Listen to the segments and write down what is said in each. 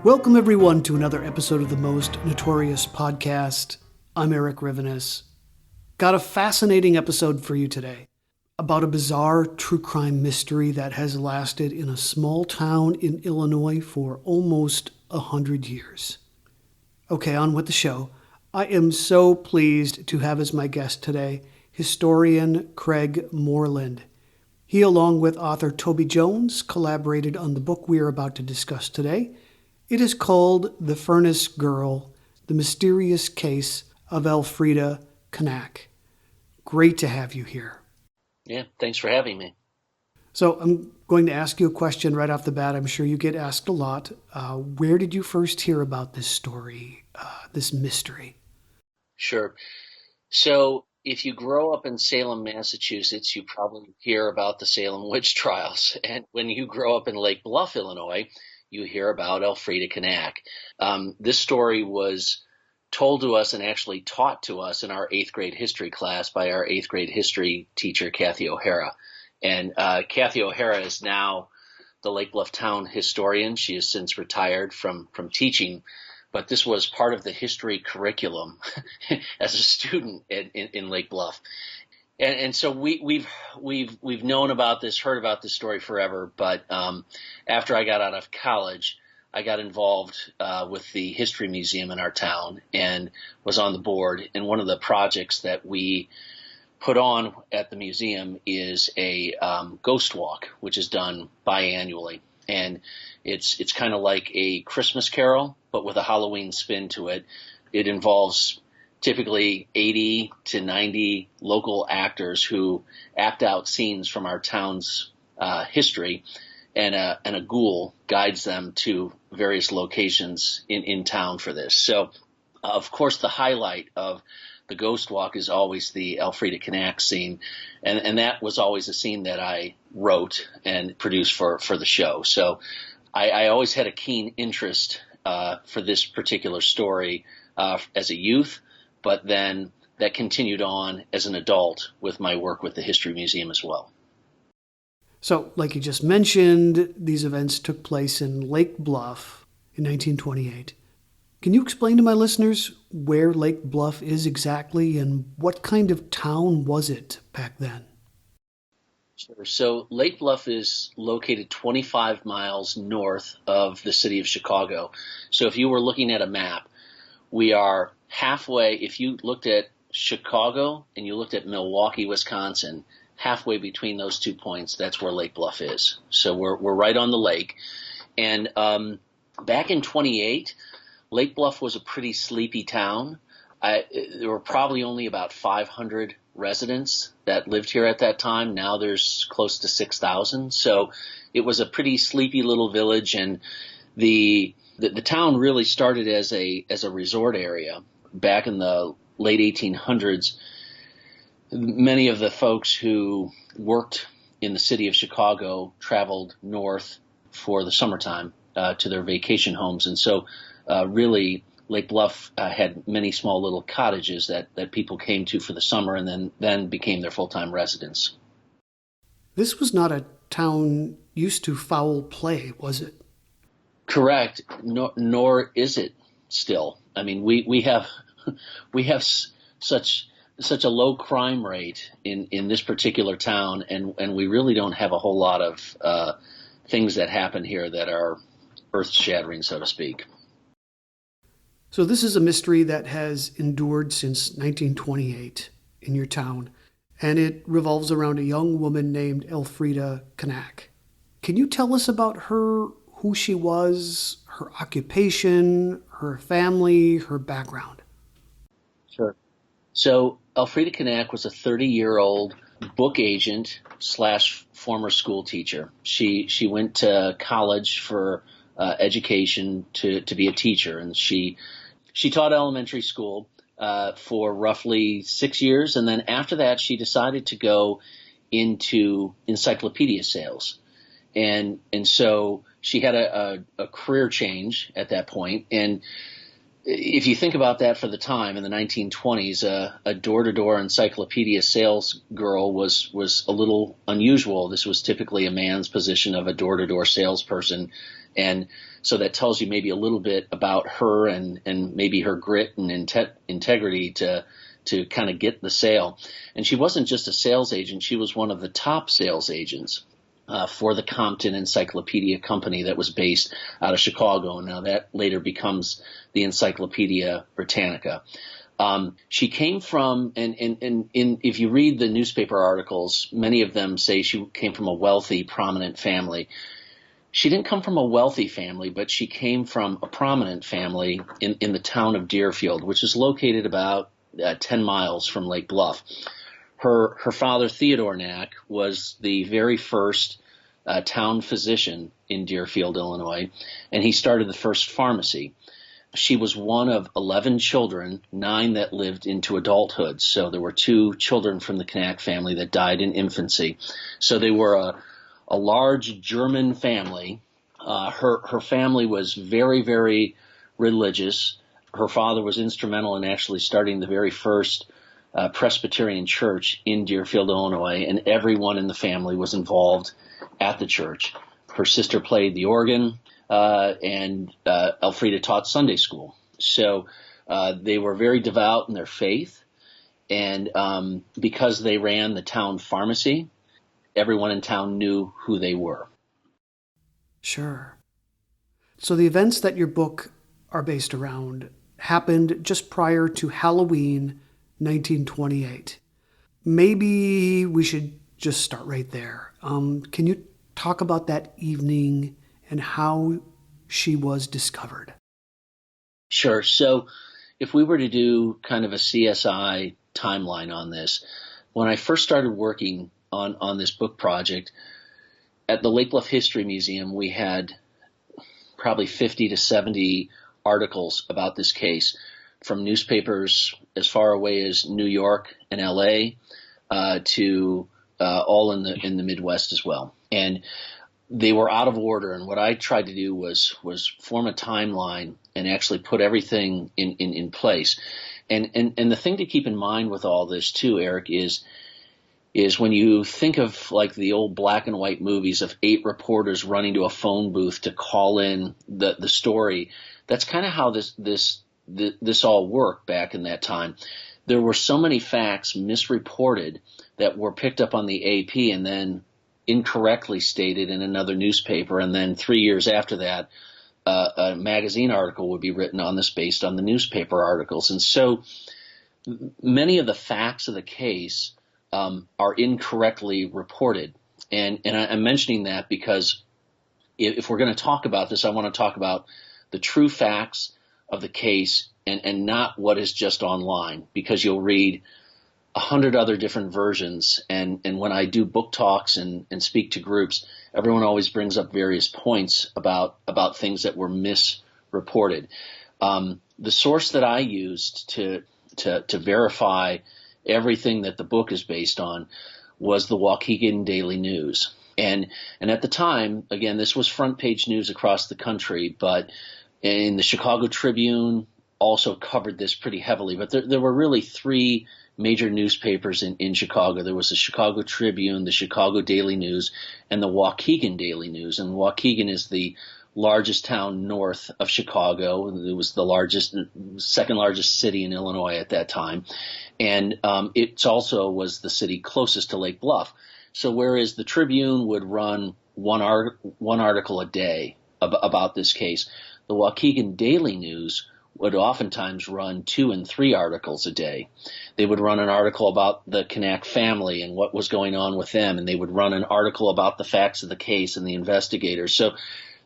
Welcome, everyone, to another episode of the Most Notorious Podcast. I'm Eric Rivenes. Got a fascinating episode for you today about a bizarre true crime mystery that has lasted in a small town in Illinois for almost 100 years. Okay, on with the show. I am so pleased to have as my guest today historian Kraig Moreland. He, along with author Toby Jones, collaborated on the book we are about to discuss today. It is called The Furnace Girl, The Mysterious Case of Elfrieda Knaak. Great to have you here. Yeah, thanks for having me. So I'm going to ask you a question right off the bat. I'm sure you get asked a lot. Where did you first hear about this story, this mystery? Sure. So if you grow up in Salem, Massachusetts, you probably hear about the Salem witch trials. And when you grow up in Lake Bluff, Illinois, you hear about Elfreida Knaak. This story was told to us and actually taught to us in our 8th grade history class by our 8th grade history teacher, Kathy O'Hara. And Kathy O'Hara is now the Lake Bluff town historian. She has since retired from teaching, but this was part of the history curriculum as a student in Lake Bluff. And so we've known about this, heard about this story forever. But after I got out of college, I got involved with the History Museum in our town and was on the board. And one of the projects that we put on at the museum is a ghost walk, which is done biannually. And it's kind of like a Christmas carol, but with a Halloween spin to it. It involves typically 80 to 90 local actors who act out scenes from our town's history, and a ghoul guides them to various locations in town for this. So, of course, the highlight of the ghost walk is always the Elfrieda Knaak scene, and that was always a scene that I wrote and produced for the show. So I always had a keen interest for this particular story as a youth, but then that continued on as an adult with my work with the History Museum as well. So, like you just mentioned, these events took place in Lake Bluff in 1928. Can you explain to my listeners where Lake Bluff is exactly and what kind of town was it back then? Sure. So Lake Bluff is located 25 miles north of the city of Chicago. So if you were looking at a map, we are halfway. If you looked at Chicago and you looked at Milwaukee, Wisconsin, halfway between those 2 points, that's where Lake Bluff is. So we're right on the lake. And back in 28, Lake Bluff was a pretty sleepy town. There were probably only about 500 residents that lived here at that time. Now there's close to 6,000. So it was a pretty sleepy little village, and the town really started as a resort area back in the late 1800s. Many of the folks who worked in the city of Chicago traveled north for the summertime to their vacation homes, and so really Lake Bluff had many small little cottages that people came to for the summer and then became their full-time residence. This was not a town used to foul play, was it? Correct. Nor is it still. I mean, we have such a low crime rate in this particular town, and we really don't have a whole lot of things that happen here that are earth-shattering, so to speak. So this is a mystery that has endured since 1928 in your town, and it revolves around a young woman named Elfrieda Knaak. Can you tell us about her, who she was, her occupation, her family, her background? Sure. So Elfreida Knaak was a 30-year-old book agent / former school teacher. She went to college for education to be a teacher, and she taught elementary school for roughly 6 years, and then after that she decided to go into encyclopedia sales. And so she had a career change at that point. And if you think about that for the time in the 1920s, a door-to-door encyclopedia sales girl was a little unusual. This was typically a man's position of a door-to-door salesperson. And so that tells you maybe a little bit about her and maybe her grit and integrity to kind of get the sale. And she wasn't just a sales agent. She was one of the top sales agents for the Compton Encyclopedia Company that was based out of Chicago. Now that later becomes the Encyclopedia Britannica. She came from, and if you read the newspaper articles, many of them say she came from a wealthy, prominent family. She didn't come from a wealthy family, but she came from a prominent family in the town of Deerfield, which is located about 10 miles from Lake Bluff. Her father, Theodore Knaak, was the very first town physician in Deerfield, Illinois, and he started the first pharmacy. She was one of 11 children, 9 that lived into adulthood. So there were 2 children from the Knaak family that died in infancy. So they were a large German family. Her family was very, very religious. Her father was instrumental in actually starting the very first Presbyterian church in Deerfield, Illinois, and everyone in the family was involved at the church. Her sister played the organ, and Elfrieda taught Sunday school. So they were very devout in their faith, and because they ran the town pharmacy, everyone in town knew who they were. Sure. So the events that your book are based around happened just prior to Halloween 1928. Maybe we should just start right there. Can you talk about that evening and how she was discovered? Sure. So if we were to do kind of a CSI timeline on this, when I first started working on this book project, at the Lake Bluff History Museum, we had probably 50 to 70 articles about this case from newspapers as far away as New York and LA to all in the Midwest as well. And they were out of order. And what I tried to do was form a timeline and actually put everything in place. And the thing to keep in mind with all this too, Eric, is when you think of like the old black and white movies of 8 reporters running to a phone booth to call in the story, that's kind of how this all worked back in that time. There were so many facts misreported that were picked up on the AP and then incorrectly stated in another newspaper, and then 3 years after that, a magazine article would be written on this based on the newspaper articles. And so many of the facts of the case are incorrectly reported. And I'm mentioning that because if we're going to talk about this, I want to talk about the true facts of the case and not what is just online, because you'll read 100 other different versions. And when I do book talks and speak to groups, everyone always brings up various points about things that were misreported. The source that I used to verify everything that the book is based on was the Waukegan Daily News. And at the time, again, this was front page news across the country, but in the Chicago Tribune also covered this pretty heavily. But there were really 3 major newspapers in Chicago. There was the Chicago Tribune, the Chicago Daily News, and the Waukegan Daily News. And Waukegan is the largest town north of Chicago. It was the second largest city in Illinois at that time. And it also was the city closest to Lake Bluff. So whereas the Tribune would run one article a day about this case, the Waukegan Daily News would oftentimes run 2 and 3 articles a day. They would run an article about the Knaak family and what was going on with them, and they would run an article about the facts of the case and the investigators. So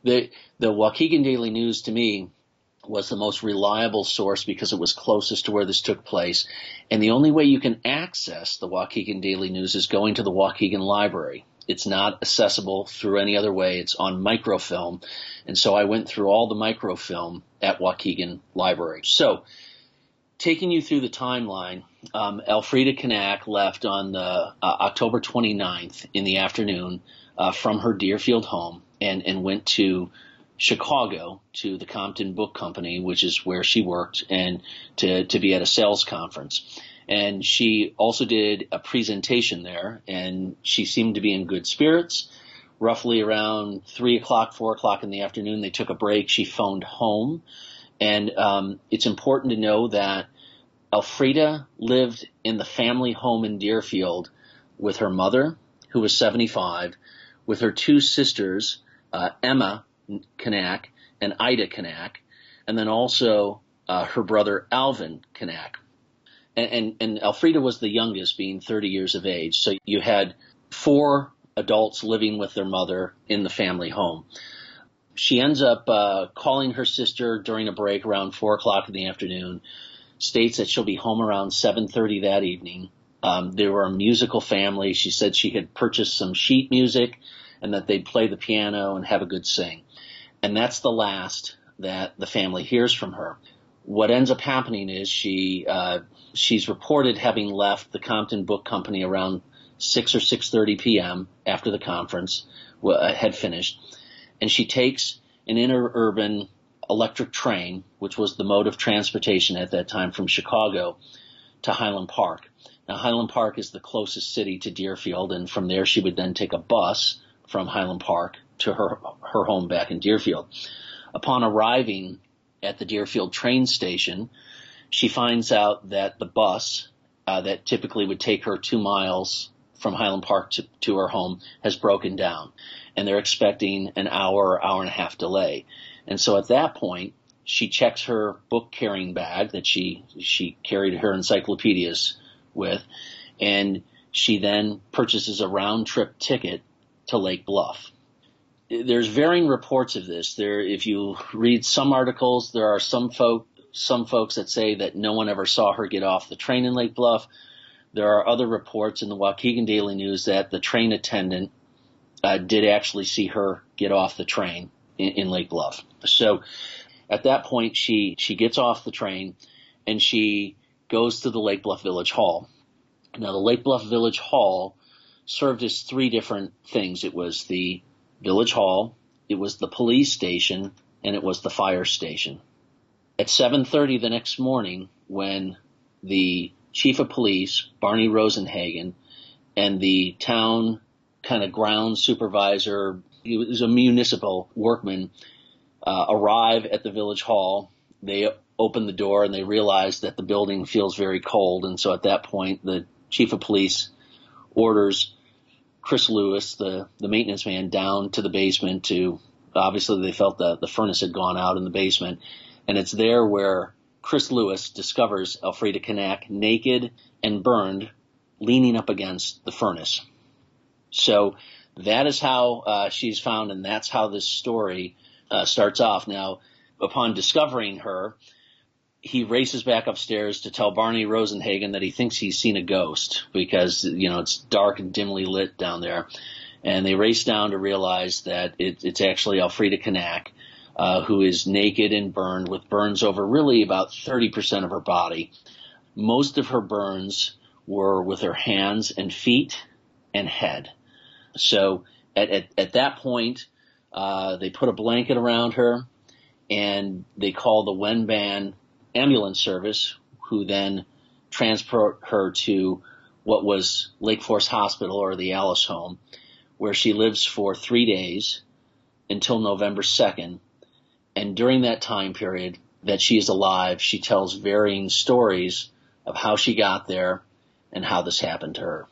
the Waukegan Daily News, to me, was the most reliable source because it was closest to where this took place. And the only way you can access the Waukegan Daily News is going to the Waukegan Library. It's not accessible through any other way. It's on microfilm. And so I went through all the microfilm at Waukegan Library. So taking you through the timeline, Elfreida Knaak left on the October 29th in the afternoon from her Deerfield home and went to Chicago to the Compton Book Company, which is where she worked, and to be at a sales conference. And she also did a presentation there, and she seemed to be in good spirits, roughly around 3 o'clock, 4 o'clock in the afternoon. They took a break. She phoned home. And it's important to know that Elfreda lived in the family home in Deerfield with her mother, who was 75, with her two sisters, Emma Knaak and Ida Knaak, and then also her brother Alvin Knaak. And Elfreda was the youngest, being 30 years of age. So you had 4 adults living with their mother in the family home. She ends up calling her sister during a break around 4 o'clock in the afternoon, states that she'll be home around 7:30 that evening. They were a musical family. She said she had purchased some sheet music and that they'd play the piano and have a good sing. And that's the last that the family hears from her. What ends up happening is she's reported having left the Compton Book Company around 6 or 6:30 p.m. after the conference had finished. And she takes an interurban electric train, which was the mode of transportation at that time, from Chicago to Highland Park. Now, Highland Park is the closest city to Deerfield, and from there she would then take a bus from Highland Park to her home back in Deerfield. Upon arriving at the Deerfield train station, she finds out that the bus that typically would take her 2 miles from Highland Park to her home has broken down, and they're expecting an hour and a half delay. And so at that point, she checks her book-carrying bag that she carried her encyclopedias with, and she then purchases a round-trip ticket to Lake Bluff. There's varying reports of this. If you read some articles, there are some folks that say that no one ever saw her get off the train in Lake Bluff. There are other reports in the Waukegan Daily News that the train attendant did actually see her get off the train in Lake Bluff. So at that point, she gets off the train and she goes to the Lake Bluff Village Hall. Now, the Lake Bluff Village Hall served as 3 different things. It was the Village Hall, it was the police station, and it was the fire station. At 7:30 the next morning, when the chief of police, Barney Rosenhagen, and the town kind of ground supervisor, he was a municipal workman, arrive at the Village Hall, they open the door and they realize that the building feels very cold. And so at that point, the chief of police orders Chris Lewis, the maintenance man, down to the basement to, obviously they felt that the furnace had gone out in the basement. And it's there where Chris Lewis discovers Elfreida Knaak naked and burned, leaning up against the furnace. So that is how she's found, and that's how this story starts off. Now, upon discovering her, he races back upstairs to tell Barney Rosenhagen that he thinks he's seen a ghost because, it's dark and dimly lit down there. And they race down to realize that it's actually Elfreida Knaak, who is naked and burned, with burns over really about 30% of her body. Most of her burns were with her hands and feet and head. So at that point, they put a blanket around her and they call the Wenban ambulance service, who then transport her to what was Lake Forest Hospital, or the Alice Home, where she lives for 3 days until November 2nd. And during that time period that she is alive, she tells varying stories of how she got there and how this happened to her.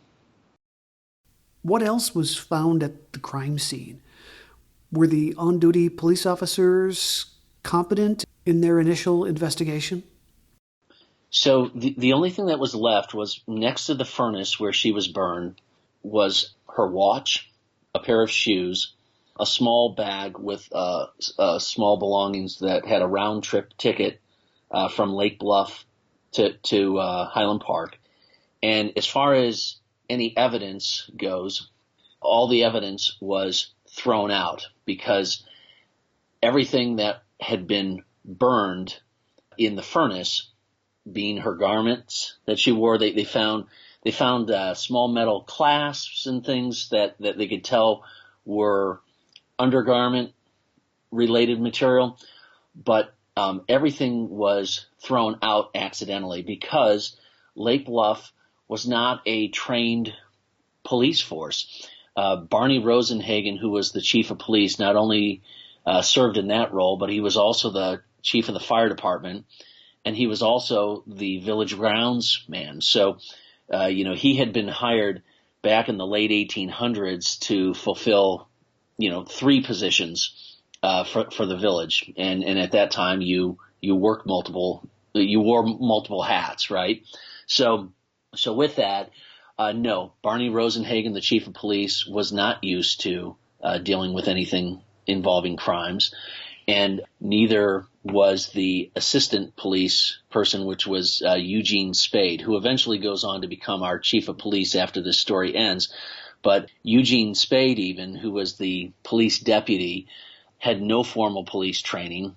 What else was found at the crime scene? Were the on-duty police officers competent in their initial investigation? So the only thing that was left was, next to the furnace where she was burned, was her watch, a pair of shoes, a small bag with small belongings that had a round-trip ticket from Lake Bluff to Highland Park. And as far as any evidence goes, all the evidence was thrown out because everything that had been burned in the furnace, being her garments that she wore, they found small metal clasps and things that they could tell were undergarment related material, but everything was thrown out accidentally because Lake Bluff was not a trained police force. Barney Rosenhagen, who was the chief of police, not only served in that role, but he was also the chief of the fire department, and he was also the village grounds man. So, he had been hired back in the late 1800s to fulfill, three positions for the village, and at that time you wore multiple hats, right? So with that, no, Barney Rosenhagen, the chief of police, was not used to dealing with anything involving crimes, and neither was the assistant police person, which was Eugene Spade, who eventually goes on to become our chief of police after this story ends. But Eugene Spade, even, who was the police deputy, had no formal police training.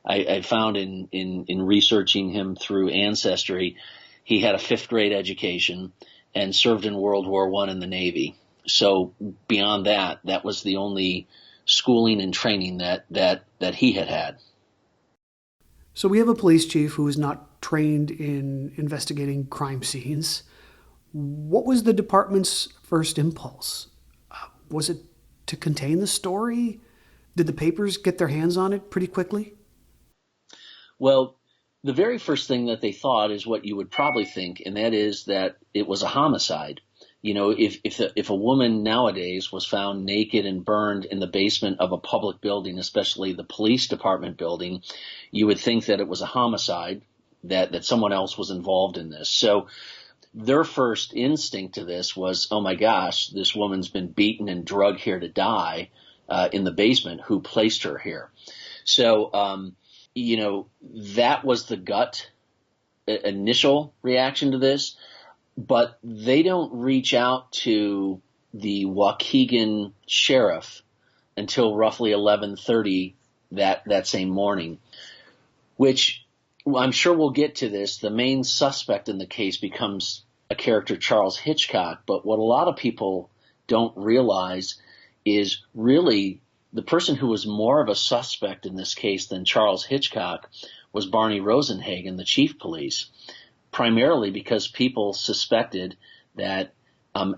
I found in researching him through Ancestry, he had a 5th grade education and served in World War I in the Navy. So beyond that, that was the only schooling and training that he had. So we have a police chief who is not trained in investigating crime scenes. What was the department's first impulse? Was it to contain the story? Did the papers get their hands on it pretty quickly? Well, the very first thing that they thought is what you would probably think, and that is that it was a homicide. If a woman nowadays was found naked and burned in the basement of a public building, especially the police department building, you would think that it was a homicide, that someone else was involved in this. So their first instinct to this was, oh my gosh, this woman's been beaten and drugged here to die in the basement. Who placed her here? So, that was the gut initial reaction to this. But they don't reach out to the Waukegan sheriff until roughly 11:30 that same morning, which I'm sure we'll get to this. The main suspect in the case becomes a character, Charles Hitchcock. But what a lot of people don't realize is really the person who was more of a suspect in this case than Charles Hitchcock was Barney Rosenhagen, the chief police. Primarily because people suspected that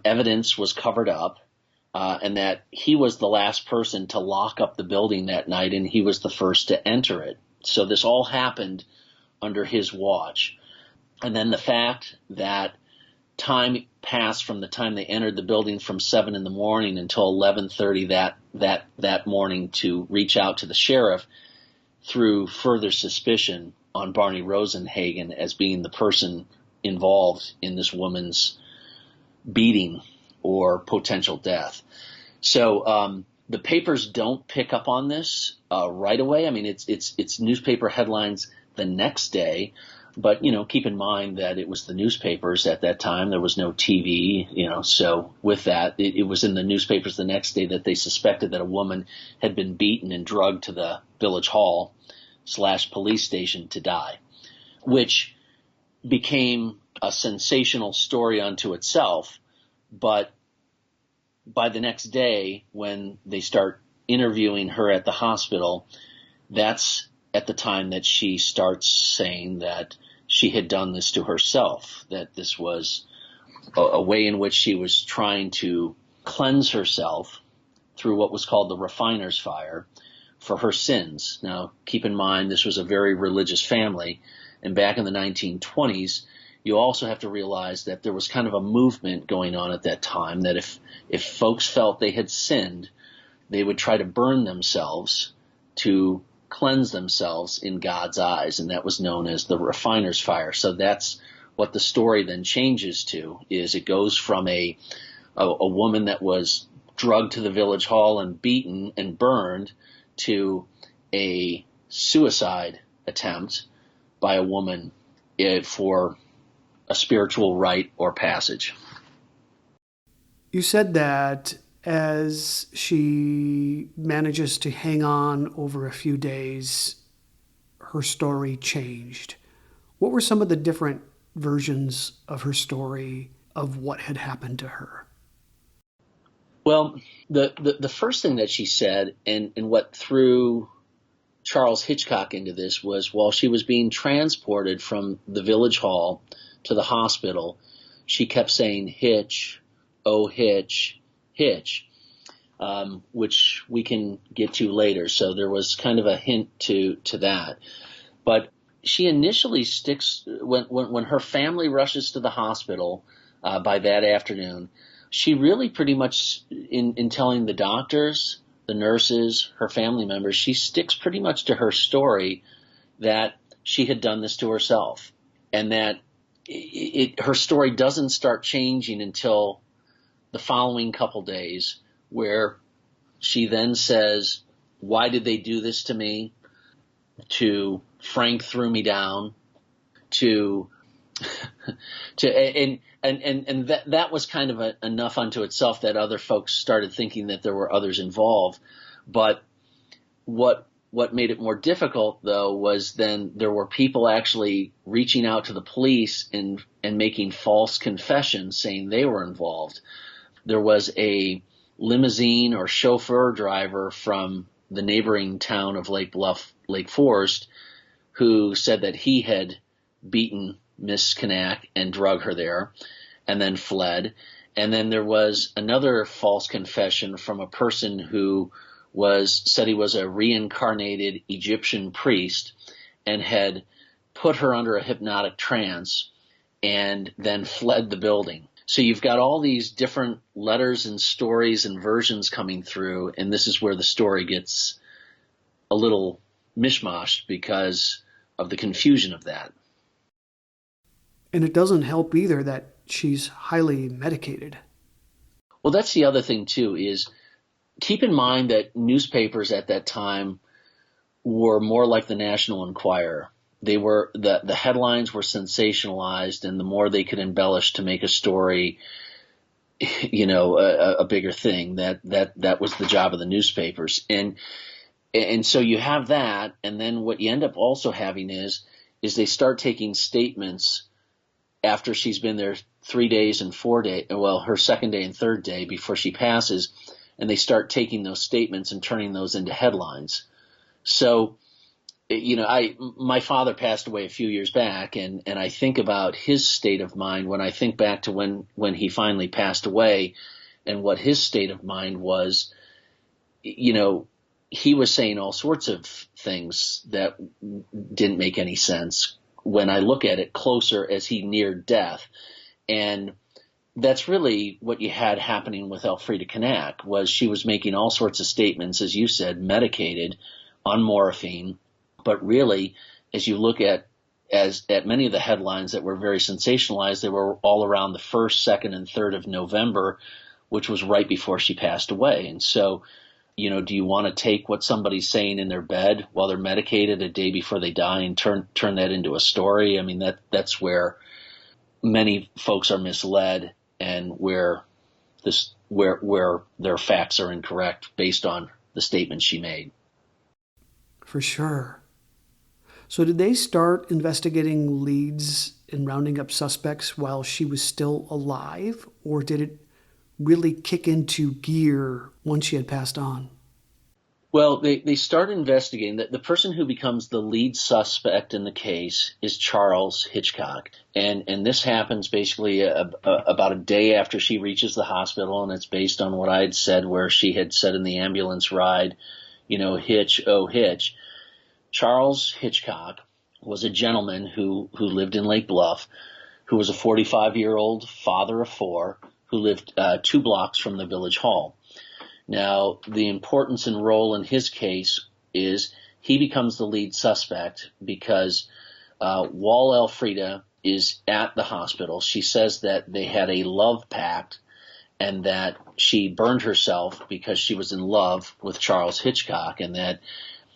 evidence was covered up and that he was the last person to lock up the building that night, and he was the first to enter it. So this all happened under his watch. And then the fact that time passed from the time they entered the building from 7 in the morning until 11:30 that morning to reach out to the sheriff threw further suspicion on Barney Rosenhagen as being the person involved in this woman's beating or potential death. So the papers don't pick up on this right away. I mean, it's newspaper headlines the next day, but keep in mind that it was the newspapers at that time. There was no TV, so with that, it was in the newspapers the next day that they suspected that a woman had been beaten and drugged to the village hall / police station to die, which became a sensational story unto itself. But by the next day, when they start interviewing her at the hospital, that's at the time that she starts saying that she had done this to herself, that this was a way in which she was trying to cleanse herself through what was called the refiner's fire for her sins. Now, keep in mind, this was a very religious family, and back in the 1920s, you also have to realize that there was kind of a movement going on at that time that if folks felt they had sinned, they would try to burn themselves to cleanse themselves in God's eyes, and that was known as the refiner's fire. So that's what the story then changes to, is it goes from a woman that was drugged to the village hall and beaten and burned to a suicide attempt by a woman for a spiritual rite or passage. You said that as she manages to hang on over a few days, her story changed. What were some of the different versions of her story of what had happened to her? Well, the first thing that she said, and what threw Charles Hitchcock into this, was while she was being transported from the village hall to the hospital, she kept saying, "Hitch, oh Hitch, Hitch, which we can get to later. So there was kind of a hint to that. But she initially sticks when her family rushes to the hospital by that afternoon. She really pretty much in telling the doctors, the nurses, her family members, she sticks pretty much to her story that she had done this to herself, and that her story doesn't start changing until the following couple days, where she then says, "Why did they do this to me?" to "Frank threw me down," to that was kind of enough unto itself that other folks started thinking that there were others involved. But what made it more difficult, though, was then there were people actually reaching out to the police and making false confessions saying they were involved. There was a limousine or chauffeur driver from the neighboring town of Lake Bluff, Lake Forest, who said that he had beaten Miss Knaak and drug her there and then fled. And then there was another false confession from a person who said he was a reincarnated Egyptian priest and had put her under a hypnotic trance and then fled the building. So you've got all these different letters and stories and versions coming through, and this is where the story gets a little mishmashed because of the confusion of that. And it doesn't help either that she's highly medicated. Well, that's the other thing, too, is keep in mind that newspapers at that time were more like the National Enquirer. They were the headlines were sensationalized, and the more they could embellish to make a story, a bigger thing. That was the job of the newspapers, and so you have that, and then what you end up also having is they start taking statements after she's been there 3 days and 4 days. Well, her second day and third day before she passes, and they start taking those statements and turning those into headlines. So, my father passed away a few years back, and I think about his state of mind when I think back to when he finally passed away and what his state of mind was. He was saying all sorts of things that didn't make any sense when I look at it closer as he neared death. And that's really what you had happening with Elfreida Knaak, was she was making all sorts of statements, as you said, medicated on morphine. But really, as you look at many of the headlines that were very sensationalized, they were all around the 1st, 2nd, and 3rd of November, which was right before she passed away. And so, do you want to take what somebody's saying in their bed while they're medicated a day before they die and turn that into a story? I mean, that's where many folks are misled, and where their facts are incorrect based on the statements she made. For sure. So did they start investigating leads and rounding up suspects while she was still alive, or did it really kick into gear once she had passed on? Well, they start investigating. The person who becomes the lead suspect in the case is Charles Hitchcock. And this happens basically about a day after she reaches the hospital, and it's based on what I had said, where she had said in the ambulance ride, Hitch, oh Hitch. Charles Hitchcock was a gentleman who lived in Lake Bluff, who was a 45-year-old father of 4, who lived 2 blocks from the village hall. Now, the importance and role in his case is he becomes the lead suspect because while Elfreda is at the hospital, she says that they had a love pact and that she burned herself because she was in love with Charles Hitchcock, and that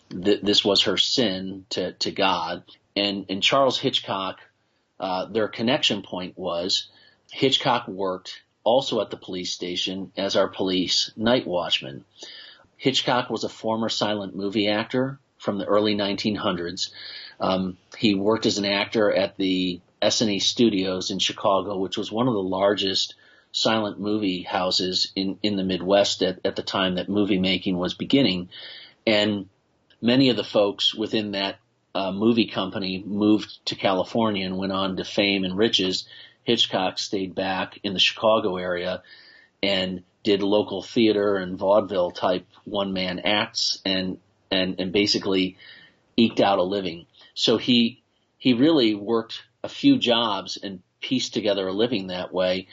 this was her sin to God. And Charles Hitchcock, their connection point was Hitchcock worked also at the police station as our police night watchman. Hitchcock was a former silent movie actor from the early 1900s. He worked as an actor at the S&E Studios in Chicago, which was one of the largest silent movie houses in the Midwest at the time that movie making was beginning. And many of the folks within that movie company moved to California and went on to fame and riches. Hitchcock stayed back in the Chicago area and did local theater and vaudeville type one-man acts and basically eked out a living. So he really worked a few jobs and pieced together a living that way.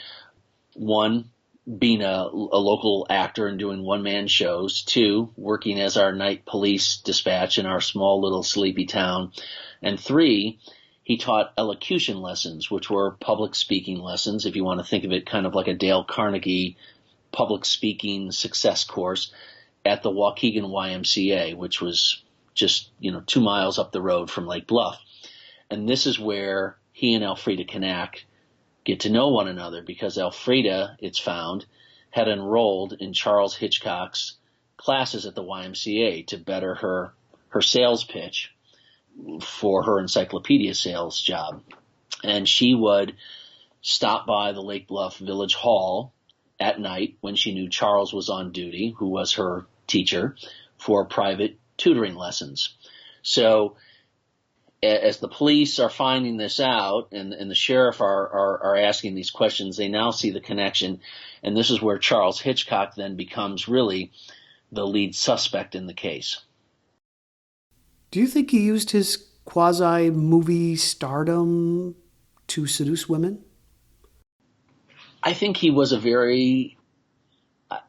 One, being a local actor and doing one-man shows. Two, working as our night police dispatch in our small little sleepy town. And three, he taught elocution lessons, which were public speaking lessons, if you want to think of it kind of like a Dale Carnegie public speaking success course at the Waukegan YMCA, which was just 2 miles up the road from Lake Bluff. And this is where he and Elfrieda Knaak get to know one another, because Elfrieda, it's found, had enrolled in Charles Hitchcock's classes at the YMCA to better her sales pitch for her encyclopedia sales job. And she would stop by the Lake Bluff Village Hall at night when she knew Charles was on duty, who was her teacher, for private tutoring lessons. So as the police are finding this out and the sheriff are asking these questions, they now see the connection. And this is where Charles Hitchcock then becomes really the lead suspect in the case. Do you think he used his quasi-movie stardom to seduce women? I think he was a very, how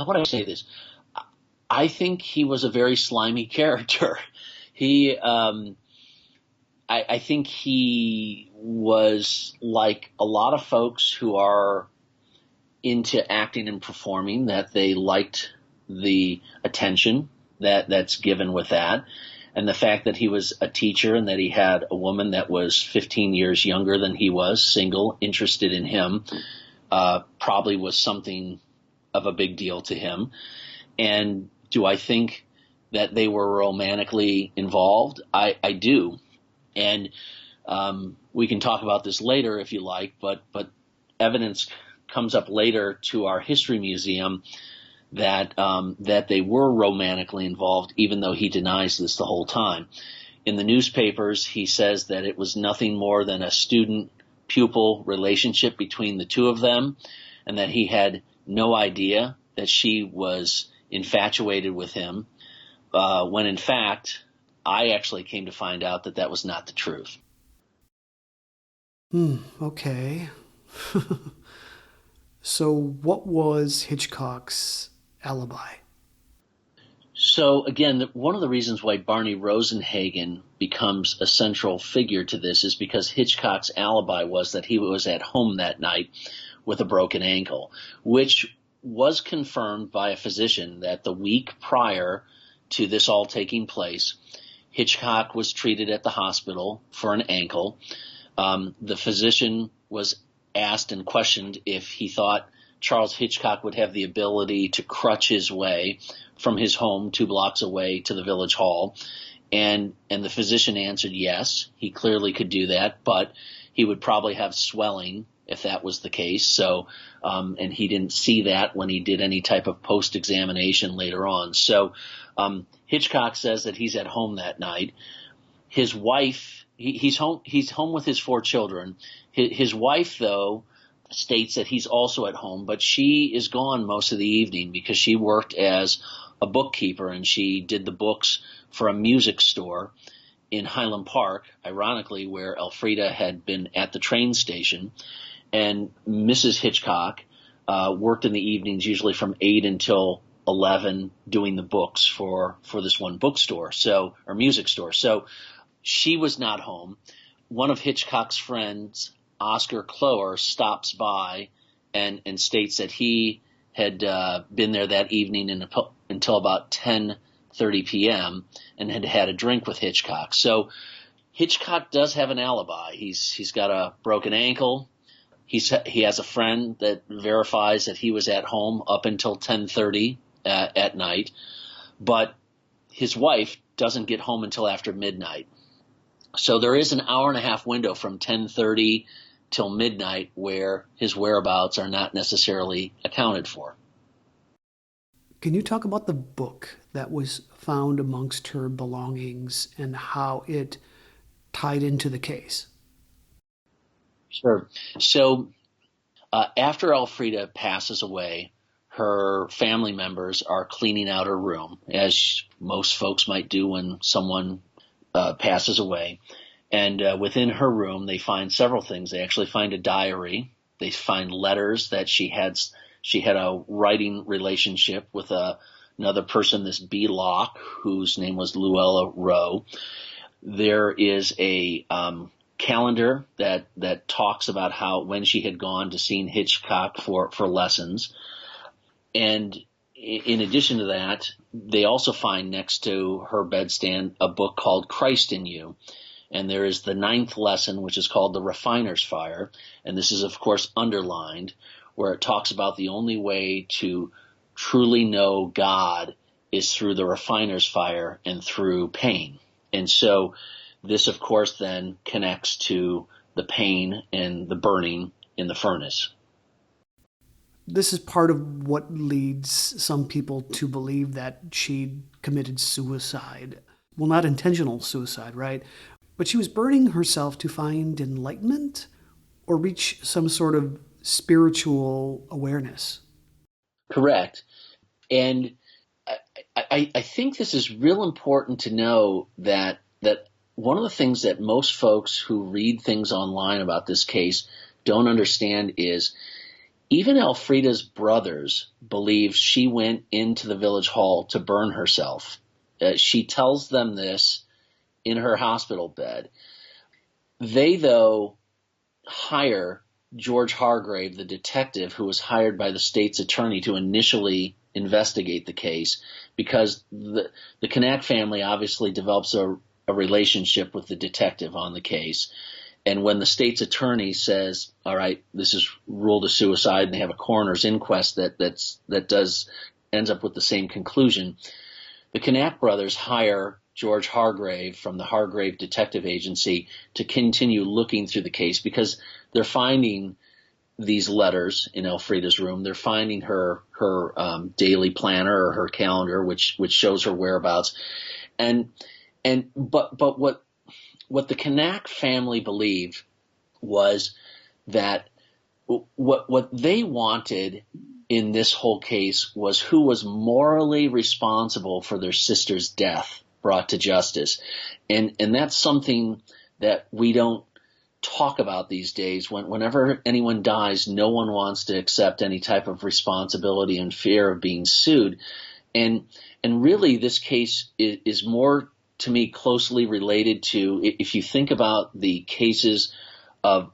would I say this? I think he was a very slimy character. I think he was like a lot of folks who are into acting and performing, that they liked the attention that's given with that. And the fact that he was a teacher and that he had a woman that was 15 years younger than he was, single, interested in him, probably was something of a big deal to him. And do I think that they were romantically involved? I do. And we can talk about this later if you like, but evidence comes up later to our history museum that they were romantically involved, even though he denies this the whole time. In the newspapers, he says that it was nothing more than a student-pupil relationship between the two of them, and that he had no idea that she was infatuated with him, when in fact, I actually came to find out that that was not the truth. Okay. So what was Hitchcock's alibi? So again, one of the reasons why Barney Rosenhagen becomes a central figure to this is because Hitchcock's alibi was that he was at home that night with a broken ankle, which was confirmed by a physician that the week prior to this all taking place, Hitchcock was treated at the hospital for an ankle. The physician was asked and questioned if he thought Charles Hitchcock would have the ability to crutch his way from his home 2 blocks away to the village hall. And the physician answered yes, he clearly could do that, but he would probably have swelling if that was the case. So, and he didn't see that when he did any type of post-examination later on. So, Hitchcock says that he's at home that night. His wife, he's home with his 4 children. His wife, though, states that he's also at home, but she is gone most of the evening because she worked as a bookkeeper and she did the books for a music store in Highland Park, ironically, where Elfreda had been at the train station. And Mrs. Hitchcock worked in the evenings, usually from 8 until 11, doing the books for this one bookstore, or music store. So she was not home. One of Hitchcock's friends, Oscar Clower, stops by and states that he had been there that evening until about 10:30 p.m. and had had a drink with Hitchcock. So Hitchcock does have an alibi. He's got a broken ankle. He has a friend that verifies that he was at home up until 10:30 at night, but his wife doesn't get home until after midnight. So there is an hour-and-a-half window from 10:30 till midnight where his whereabouts are not necessarily accounted for. Can you talk about the book that was found amongst her belongings and how it tied into the case? Sure. So After Elfrieda passes away, her family members are cleaning out her room, as most folks might do when someone passes away. And within her room, they find several things. They actually find a diary. They find letters that she had a writing relationship with another person, this B. Locke, whose name was Luella Rowe. There is a calendar that talks about when she had gone to see Hitchcock for lessons. And in addition to that, they also find next to her bedstand a book called Christ in You. And there is the 9th lesson, which is called The Refiner's Fire. And this is, of course, underlined, where it talks about the only way to truly know God is through the refiner's fire and through pain. And so this, of course, then connects to the pain and the burning in the furnace. This is part of what leads some people to believe that she committed suicide. Well, not intentional suicide, right? But she was burning herself to find enlightenment or reach some sort of spiritual awareness. Correct. And I think this is real important to know that one of the things that most folks who read things online about this case don't understand is even Elfrieda's brothers believe she went into the village hall to burn herself. She tells them this in her hospital bed. They, though, hire George Hargrave, the detective who was hired by the state's attorney to initially investigate the case, because the Knaak family obviously develops a relationship with the detective on the case. And when the state's attorney says, all right, this is ruled a suicide, and they have a coroner's inquest that ends up with the same conclusion, the Knaak brothers hire George Hargrave from the Hargrave Detective Agency to continue looking through the case, because they're finding these letters in Elfrieda's room. They're finding her daily planner or her calendar, which shows her whereabouts. But what the Knaak family believed was that what they wanted in this whole case was who was morally responsible for their sister's death brought to justice. And that's something that we don't talk about these days. Whenever anyone dies, no one wants to accept any type of responsibility and fear of being sued. And really, this case is more, to me, closely related to, if you think about the cases of,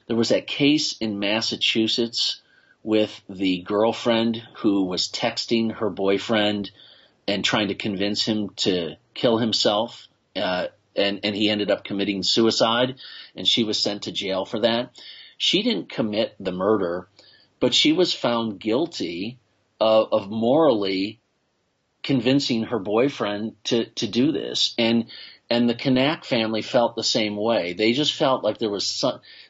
there was that case in Massachusetts with the girlfriend who was texting her boyfriend and trying to convince him to kill himself, and he ended up committing suicide, and she was sent to jail for that. She didn't commit the murder, but she was found guilty of morally convincing her boyfriend to do this. And the Knaak family felt the same way. They just felt like there was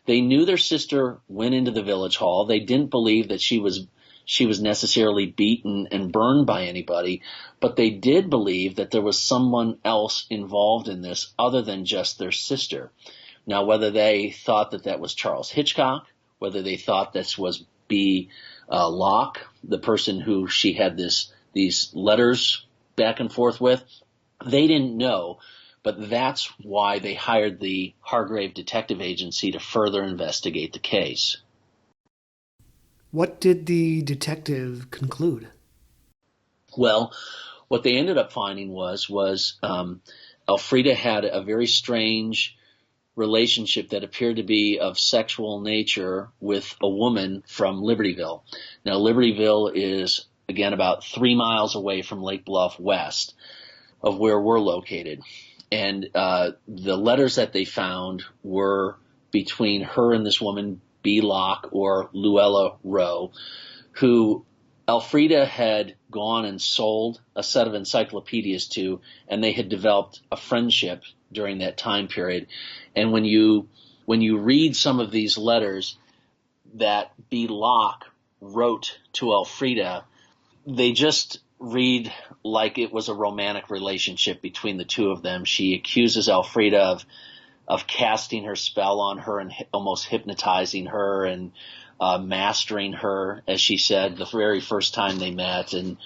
they knew their sister went into the village hall. They didn't believe that she was necessarily beaten and burned by anybody, but they did believe that there was someone else involved in this other than just their sister. Now, whether they thought that was Charles Hitchcock, whether they thought this was B. Locke, the person who she had these letters back and forth with, they didn't know. But that's why they hired the Hargrave Detective Agency to further investigate the case. What did the detective conclude? Well, what they ended up finding was Elfrieda had a very strange relationship that appeared to be of sexual nature with a woman from Libertyville. Now, Libertyville is, again, about 3 miles away from Lake Bluff west of where we're located. And the letters that they found were between her and this woman, B. Locke, or Luella Rowe, who Elfrieda had gone and sold a set of encyclopedias to, and they had developed a friendship during that time period. And when you read some of these letters that B. Locke wrote to Elfrieda, they just read like it was a romantic relationship between the two of them. She accuses Elfrieda of casting her spell on her and almost hypnotizing her, and mastering her, as she said, the very first time they met. And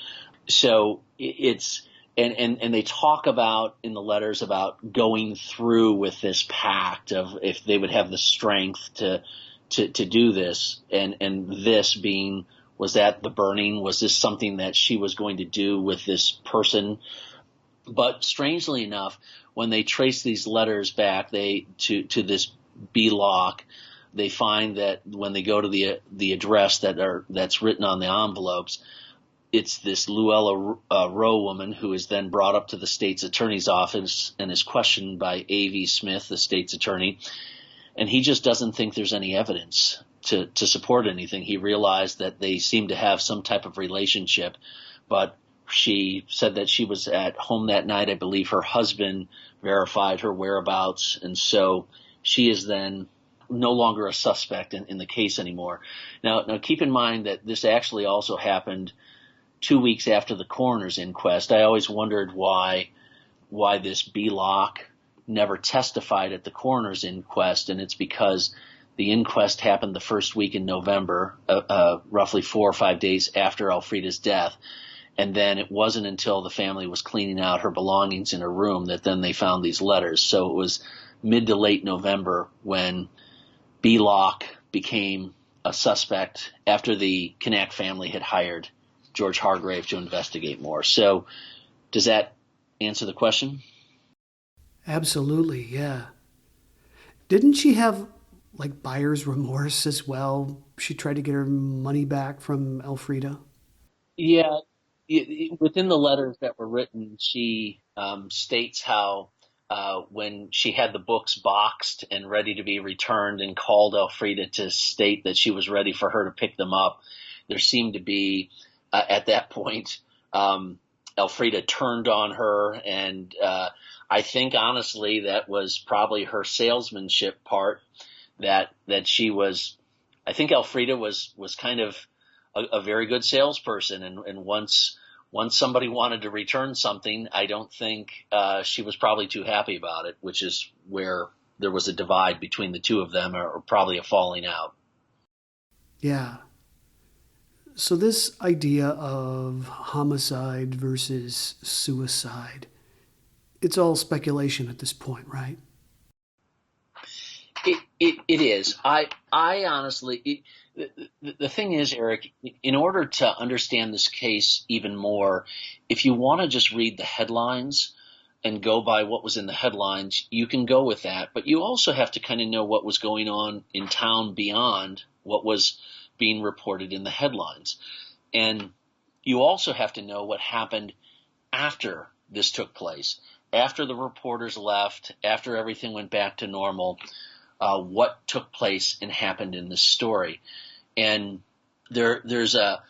so it's and they talk about in the letters about going through with this pact of if they would have the strength to do this, and this being, was that the burning? Was this something that she was going to do with this person? But strangely enough, when they trace these letters back to this B-lock, they find that when they go to the address that's written on the envelopes, it's this Luella Rowe woman who is then brought up to the state's attorney's office and is questioned by A.V. Smith, the state's attorney. And he just doesn't think there's any evidence to support anything. He realized that they seem to have some type of relationship, but she said that she was at home that night. I believe her husband verified her whereabouts, and so she is then no longer a suspect in the case anymore. Now keep in mind that this actually also happened 2 weeks after the coroner's inquest. I always wondered why this B-lock never testified at the coroner's inquest, and it's because the inquest happened the first week in November, roughly 4 or 5 days after Elfreida's death. And then it wasn't until the family was cleaning out her belongings in her room that then they found these letters. So it was mid to late November when B-lock became a suspect after the Knaak family had hired George Hargrave to investigate more. So does that answer the question? Absolutely, yeah. Didn't she have like buyer's remorse as well? She tried to get her money back from Elfreda. Yeah. Within the letters that were written, she states how when she had the books boxed and ready to be returned and called Elfreda to state that she was ready for her to pick them up, there seemed to be, at that point, Elfreda turned on her. And I think, honestly, that was probably her salesmanship part, that she was – I think Elfreda was kind of a very good salesperson, and once somebody wanted to return something, I don't think she was probably too happy about it, which is where there was a divide between the two of them, or probably a falling out. Yeah. So this idea of homicide versus suicide, it's all speculation at this point, right? It is. I honestly, the thing is, Eric, in order to understand this case even more, if you want to just read the headlines and go by what was in the headlines, you can go with that. But you also have to kind of know what was going on in town beyond what was being reported in the headlines. And you also have to know what happened after this took place, after the reporters left, after everything went back to normal. What took place and happened in this story. And there's a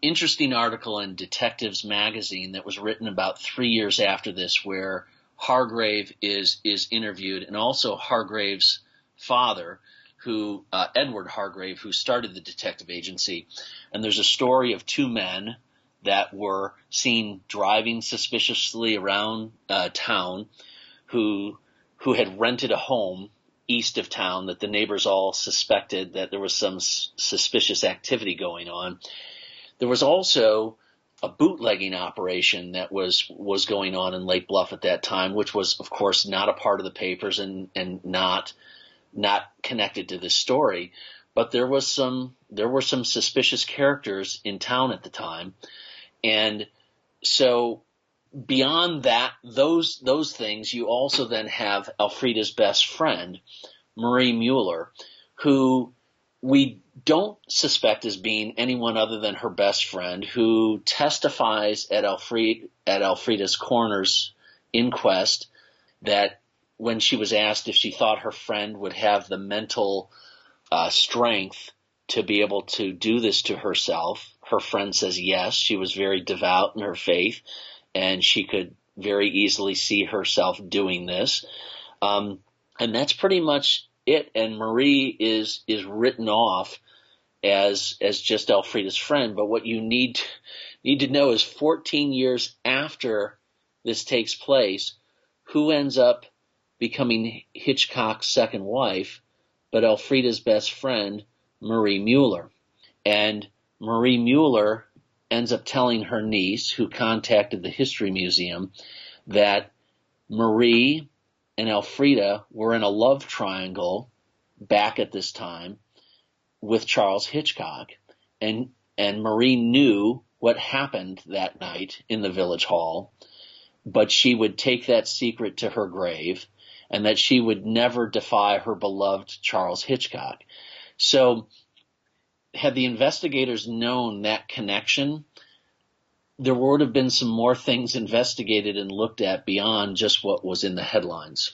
interesting article in Detectives Magazine that was written about 3 years after this, where Hargrave is interviewed, and also Hargrave's father, who Edward Hargrave, who started the detective agency. And there's a story of two men that were seen driving suspiciously around town, who had rented a home east of town, that the neighbors all suspected that there was some suspicious activity going on. There was also a bootlegging operation that was going on in Lake Bluff at that time, which was, of course, not a part of the papers and not connected to this story. But there were some suspicious characters in town at the time. And so beyond that, those things, you also then have Elfreida's best friend, Marie Mueller, who we don't suspect as being anyone other than her best friend, who testifies at Elfreida's coroner's inquest that when she was asked if she thought her friend would have the mental strength to be able to do this to herself, her friend says yes. She was very devout in her faith, and she could very easily see herself doing this. And that's pretty much it. And Marie is written off as just Elfreida's friend. But what you need to know is 14 years after this takes place, who ends up becoming Hitchcock's second wife but Elfreida's best friend, Marie Mueller. And Marie Mueller ends up telling her niece, who contacted the History Museum, that Marie and Elfreda were in a love triangle back at this time with Charles Hitchcock. And Marie knew what happened that night in the village hall, but she would take that secret to her grave, and that she would never defy her beloved Charles Hitchcock. So had the investigators known that connection, there would have been some more things investigated and looked at beyond just what was in the headlines.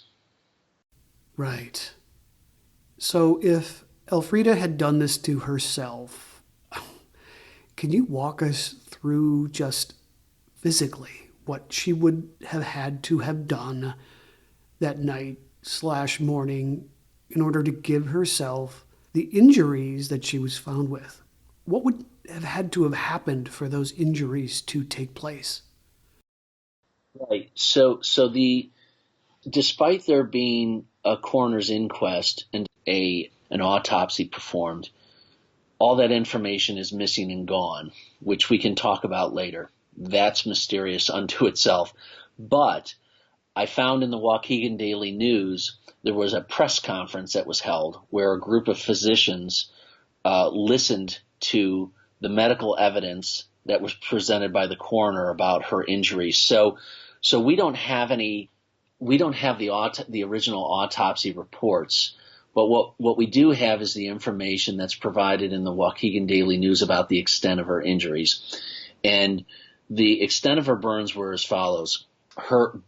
Right. So if Elfrieda had done this to herself, can you walk us through just physically what she would have had to have done that night/morning in order to give herself the injuries that she was found with? What would have had to have happened for those injuries to take place? Right. So despite there being a coroner's inquest and an autopsy performed, all that information is missing and gone, which we can talk about later. That's mysterious unto itself. But I found in the Waukegan Daily News there was a press conference that was held where a group of physicians listened to the medical evidence that was presented by the coroner about her injuries. So we don't have the original autopsy reports, but what we do have is the information that's provided in the Waukegan Daily News about the extent of her injuries. And the extent of her burns were as follows.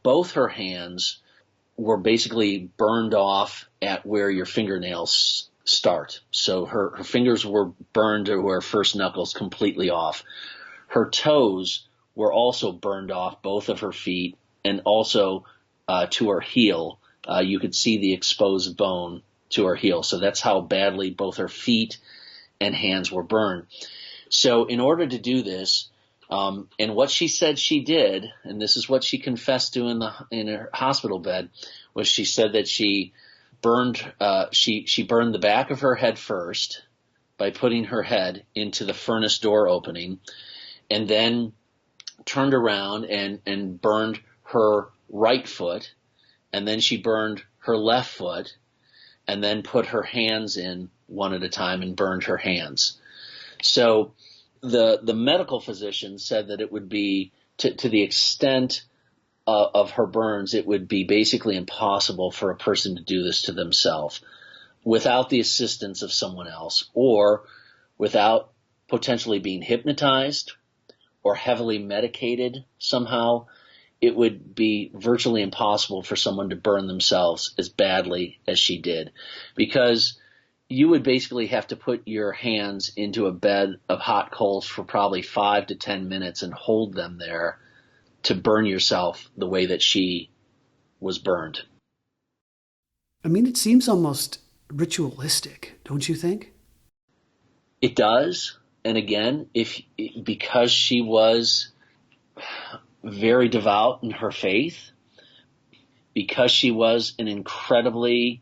Both her hands were basically burned off at where your fingernails start. So her fingers were burned to her first knuckles completely off. Her toes were also burned off, both of her feet, and also to her heel. You could see the exposed bone to her heel. So that's how badly both her feet and hands were burned. So in order to do this, and what she said she did, and this is what she confessed to in her hospital bed, was she said that she burned the back of her head first by putting her head into the furnace door opening, and then turned around and burned her right foot, and then she burned her left foot, and then put her hands in one at a time and burned her hands. So the medical physician said that it would be, to the extent of her burns, it would be basically impossible for a person to do this to themselves without the assistance of someone else, or without potentially being hypnotized or heavily medicated somehow. It would be virtually impossible for someone to burn themselves as badly as she did, because you would basically have to put your hands into a bed of hot coals for probably 5 to 10 minutes and hold them there to burn yourself the way that she was burned. I mean, it seems almost ritualistic, don't you think? It does. And again, because she was very devout in her faith, because she was an incredibly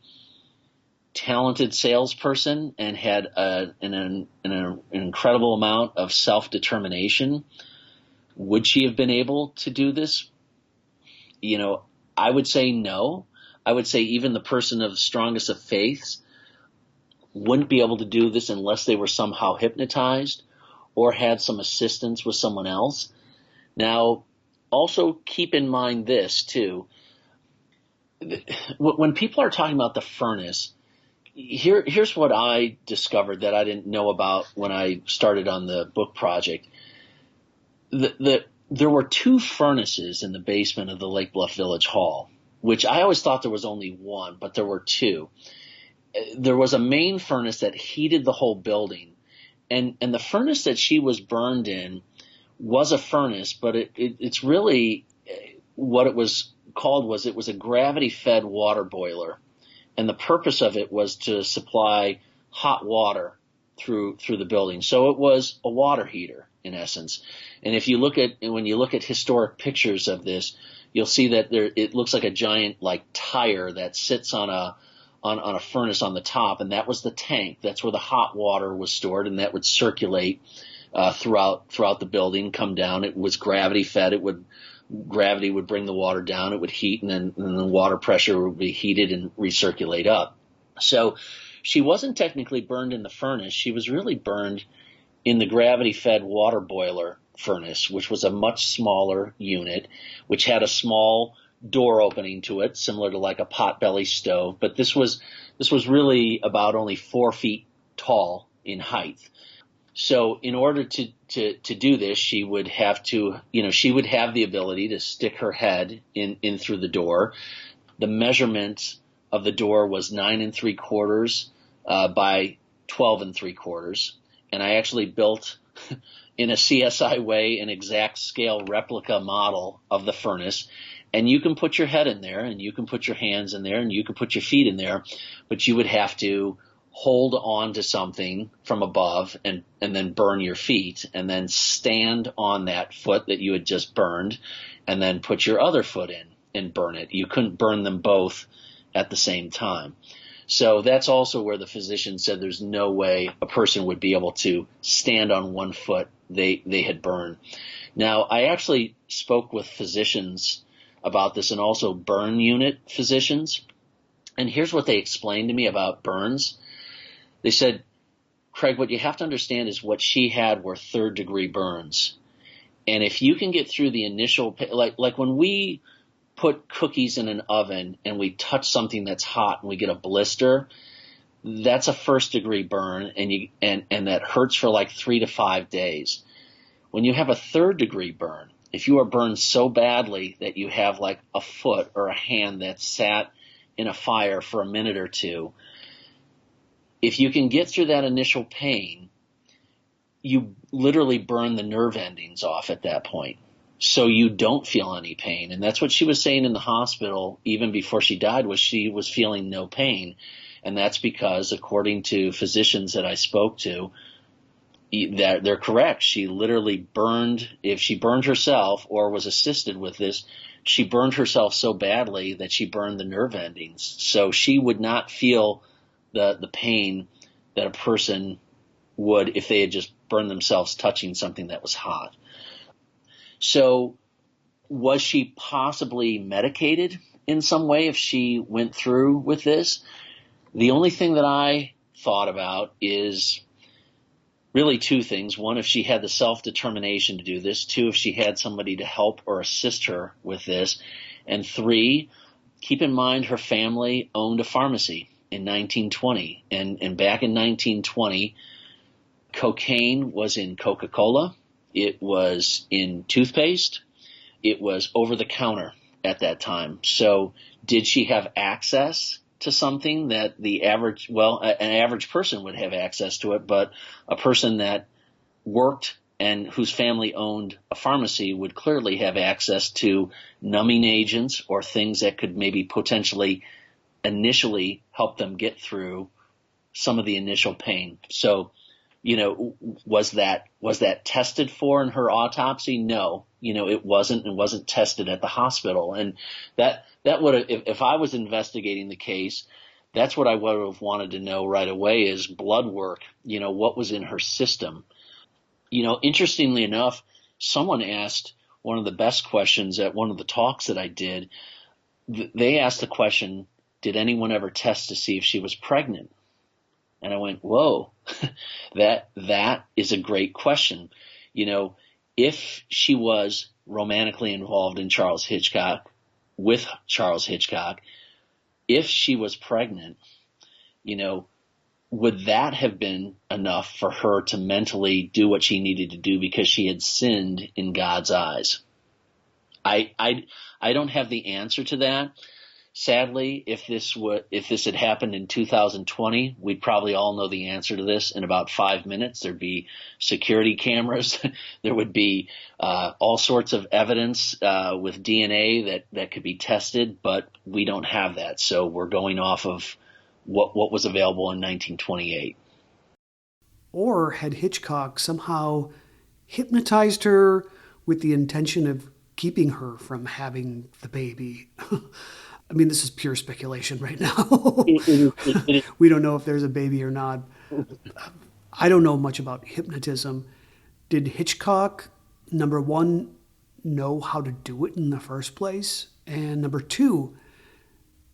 talented salesperson and had an incredible amount of self-determination, would she have been able to do this? I would say no. I would say even the person of strongest of faiths wouldn't be able to do this unless they were somehow hypnotized or had some assistance with someone else. Now, also keep in mind this too. When people are talking about the furnace, here's what I discovered that I didn't know about when I started on the book project. There were 2 furnaces in the basement of the Lake Bluff Village Hall, which I always thought there was only one, but there were 2. There was a main furnace that heated the whole building, and the furnace that she was burned in was a furnace, but it's really what it was called was it was a gravity-fed water boiler, and the purpose of it was to supply hot water through the building. So it was a water heater in essence. And when you look at historic pictures of this, you'll see that it looks like a giant tire that sits on on a furnace on the top, and that was the tank. That's where the hot water was stored, and that would circulate throughout the building, come down. It was gravity fed. Gravity would bring the water down. It would heat, and then the water pressure would be heated and recirculate up. So she wasn't technically burned in the furnace. She was really burned in the gravity-fed water boiler furnace, which was a much smaller unit, which had a small door opening to it, similar to like a potbelly stove. But this was really about only 4 feet tall in height. So in order to do this, she would have the ability to stick her head in through the door. The measurement of the door was 9 3/4 by 12 3/4. And I actually built in a CSI way an exact scale replica model of the furnace. And you can put your head in there, and you can put your hands in there, and you can put your feet in there, but you would have to hold on to something from above and then burn your feet, and then stand on that foot that you had just burned, and then put your other foot in and burn it. You couldn't burn them both at the same time. So that's also where the physician said there's no way a person would be able to stand on one foot they had burned. Now, I actually spoke with physicians about this, and also burn unit physicians. And here's what they explained to me about burns. They said, Kraig, what you have to understand is what she had were 3rd-degree burns. And if you can get through the initial, like when we put cookies in an oven and we touch something that's hot and we get a blister, that's a 1st-degree burn, and that hurts for like 3 to 5 days. When you have a 3rd-degree burn, if you are burned so badly that you have like a foot or a hand that sat in a fire for a minute or two, if you can get through that initial pain, you literally burn the nerve endings off at that point. So you don't feel any pain. And that's what she was saying in the hospital even before she died, was she was feeling no pain. And that's because, according to physicians that I spoke to, that they're correct. She literally burned, if she burned herself or was assisted with this, she burned herself so badly that she burned the nerve endings. So she would not feel the pain that a person would if they had just burned themselves touching something that was hot. So was she possibly medicated in some way if she went through with this? The only thing that I thought about is really 2 things. 1, if she had the self-determination to do this. 2, if she had somebody to help or assist her with this. And 3, keep in mind her family owned a pharmacy in 1920. And back in 1920, cocaine was in Coca-Cola. It was in toothpaste. It was over the counter at that time. So did she have access to something that an average person would have access to it, but a person that worked and whose family owned a pharmacy would clearly have access to numbing agents or things that could maybe potentially initially help them get through some of the initial pain. So, was that tested for in her autopsy? No, it wasn't tested at the hospital. And that would have, if I was investigating the case, that's what I would have wanted to know right away is blood work, what was in her system. Interestingly enough, someone asked one of the best questions at one of the talks that I did. They asked the question, did anyone ever test to see if she was pregnant? And I went, whoa, that is a great question. If she was romantically involved in with Charles Hitchcock, if she was pregnant, would that have been enough for her to mentally do what she needed to do because she had sinned in God's eyes? I don't have the answer to that. Sadly, if this had happened in 2020, we'd probably all know the answer to this in about 5 minutes. There'd be security cameras. There would be all sorts of evidence with DNA that could be tested, but we don't have that. So we're going off of what was available in 1928. Or had Hitchcock somehow hypnotized her with the intention of keeping her from having the baby? I mean, this is pure speculation right now. It We don't know if there's a baby or not. I don't know much about hypnotism. Did Hitchcock, number one, know how to do it in the first place? And number two,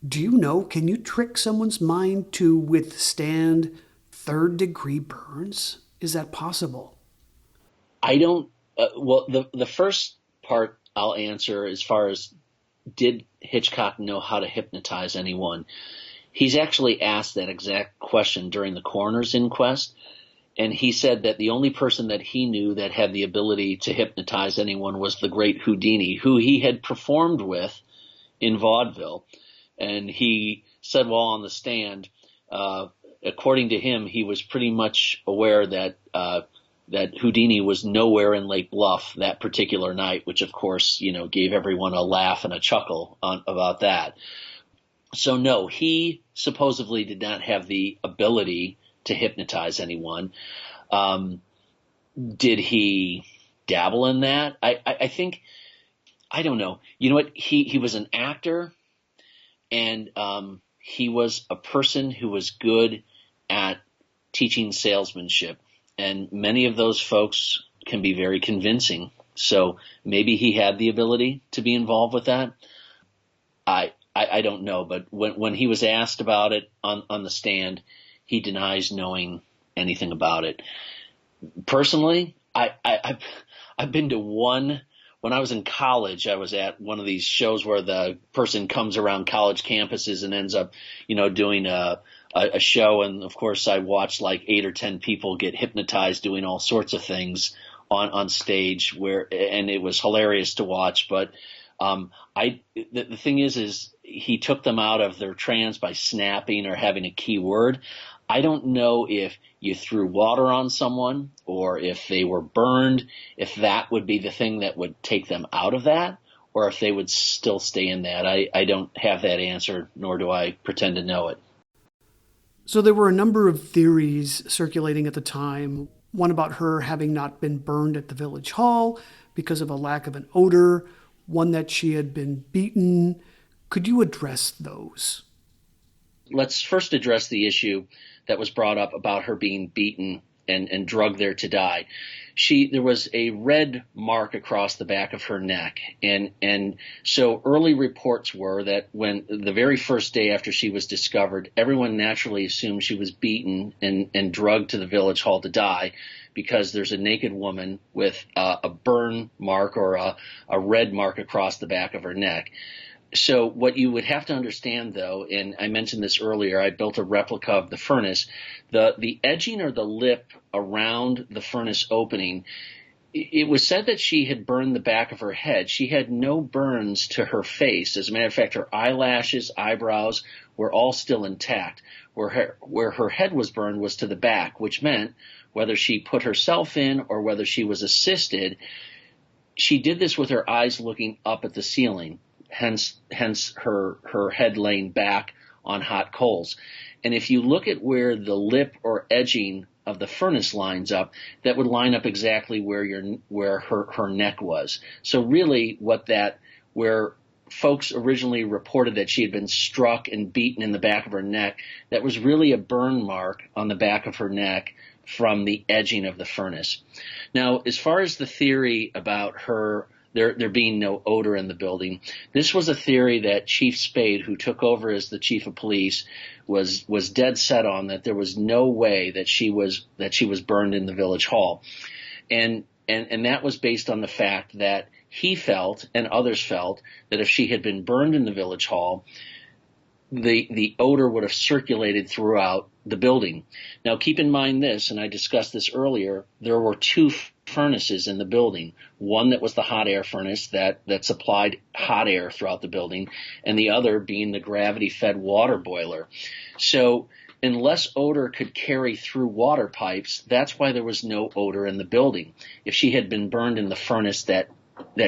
do you know, can you trick someone's mind to withstand third-degree burns? Is that possible? I don't. Well, the first part I'll answer as far as did Hitchcock know how to hypnotize anyone? He's actually asked that exact question during the coroner's inquest. And he said that the only person that he knew that had the ability to hypnotize anyone was the great Houdini, who he had performed with in vaudeville. And he said while on the stand, according to him, he was pretty much aware that that Houdini was nowhere in Lake Bluff that particular night, which of course, gave everyone a laugh and a chuckle about that. So no, he supposedly did not have the ability to hypnotize anyone. Did he dabble in that? I think, I don't know. You know what? He was an actor, and he was a person who was good at teaching salesmanship. And many of those folks can be very convincing. So maybe he had the ability to be involved with that. I don't know. But when he was asked about it on the stand, he denies knowing anything about it. Personally, I've been to one. When I was in college, I was at one of these shows where the person comes around college campuses and ends up, doing a show. And of course, I watched like 8 or 10 people get hypnotized doing all sorts of things on stage and it was hilarious to watch. But the thing is he took them out of their trance by snapping or having a key word. I don't know if you threw water on someone or if they were burned, if that would be the thing that would take them out of that, or if they would still stay in that. I don't have that answer, nor do I pretend to know it. So there were a number of theories circulating at the time. One about her having not been burned at the village hall because of a lack of an odor, one that she had been beaten. Could you address those? Let's first address the issue that was brought up about her being beaten and drugged there to die. There was a red mark across the back of her neck. And so early reports were that when the very first day after she was discovered, everyone naturally assumed she was beaten and drugged to the village hall to die, because there's a naked woman with a burn mark or a red mark across the back of her neck. So what you would have to understand, though, and I mentioned this earlier, I built a replica of the furnace. The edging or the lip around the furnace opening, it was said that she had burned the back of her head. She had no burns to her face. As a matter of fact, her eyelashes, eyebrows were all still intact. Where her head was burned was to the back, which meant whether she put herself in or whether she was assisted, she did this with her eyes looking up at the ceiling. Hence her head laying back on hot coals. And if you look at where the lip or edging of the furnace lines up, that would line up exactly where her neck was. So really where folks originally reported that she had been struck and beaten in the back of her neck, that was really a burn mark on the back of her neck from the edging of the furnace. Now, as far as the theory about there being no odor in the building, this was a theory that Chief Spade, who took over as the chief of police, was dead set on, that there was no way that she was burned in the village hall. And that was based on the fact that he felt and others felt that if she had been burned in the village hall, the odor would have circulated throughout the building. Now, keep in mind this, and I discussed this earlier, there were 2 furnaces in the building. One that was the hot air furnace that supplied hot air throughout the building, and the other being the gravity-fed water boiler. So unless odor could carry through water pipes, that's why there was no odor in the building. If she had been burned in the furnace that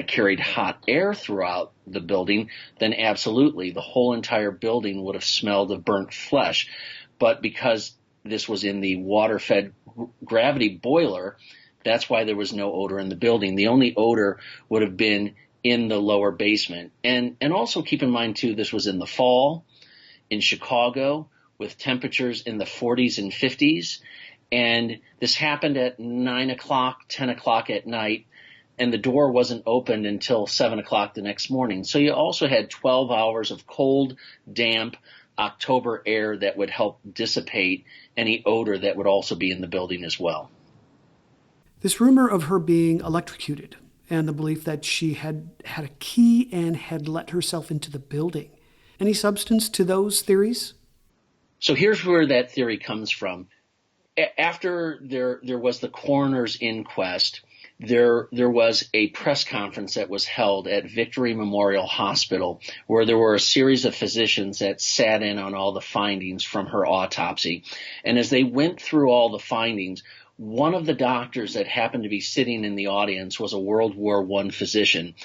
carried hot air throughout the building, then absolutely the whole entire building would have smelled of burnt flesh. But because this was in the water-fed gravity boiler, that's why there was no odor in the building. The only odor would have been in the lower basement. And also keep in mind, too, this was in the fall in Chicago with temperatures in the 40s and 50s. And this happened at 9 o'clock, 10 o'clock at night, and the door wasn't opened until 7 o'clock the next morning. So you also had 12 hours of cold, damp October air that would help dissipate any odor that would also be in the building as well. This rumor of her being electrocuted and the belief that she had had a key and had let herself into the building. Any substance to those theories? So here's where that theory comes from. After there was the coroner's inquest, there was a press conference that was held at Victory Memorial Hospital where there were a series of physicians that sat in on all the findings from her autopsy. And as they went through all the findings, one of the doctors that happened to be sitting in the audience was a World War I physician.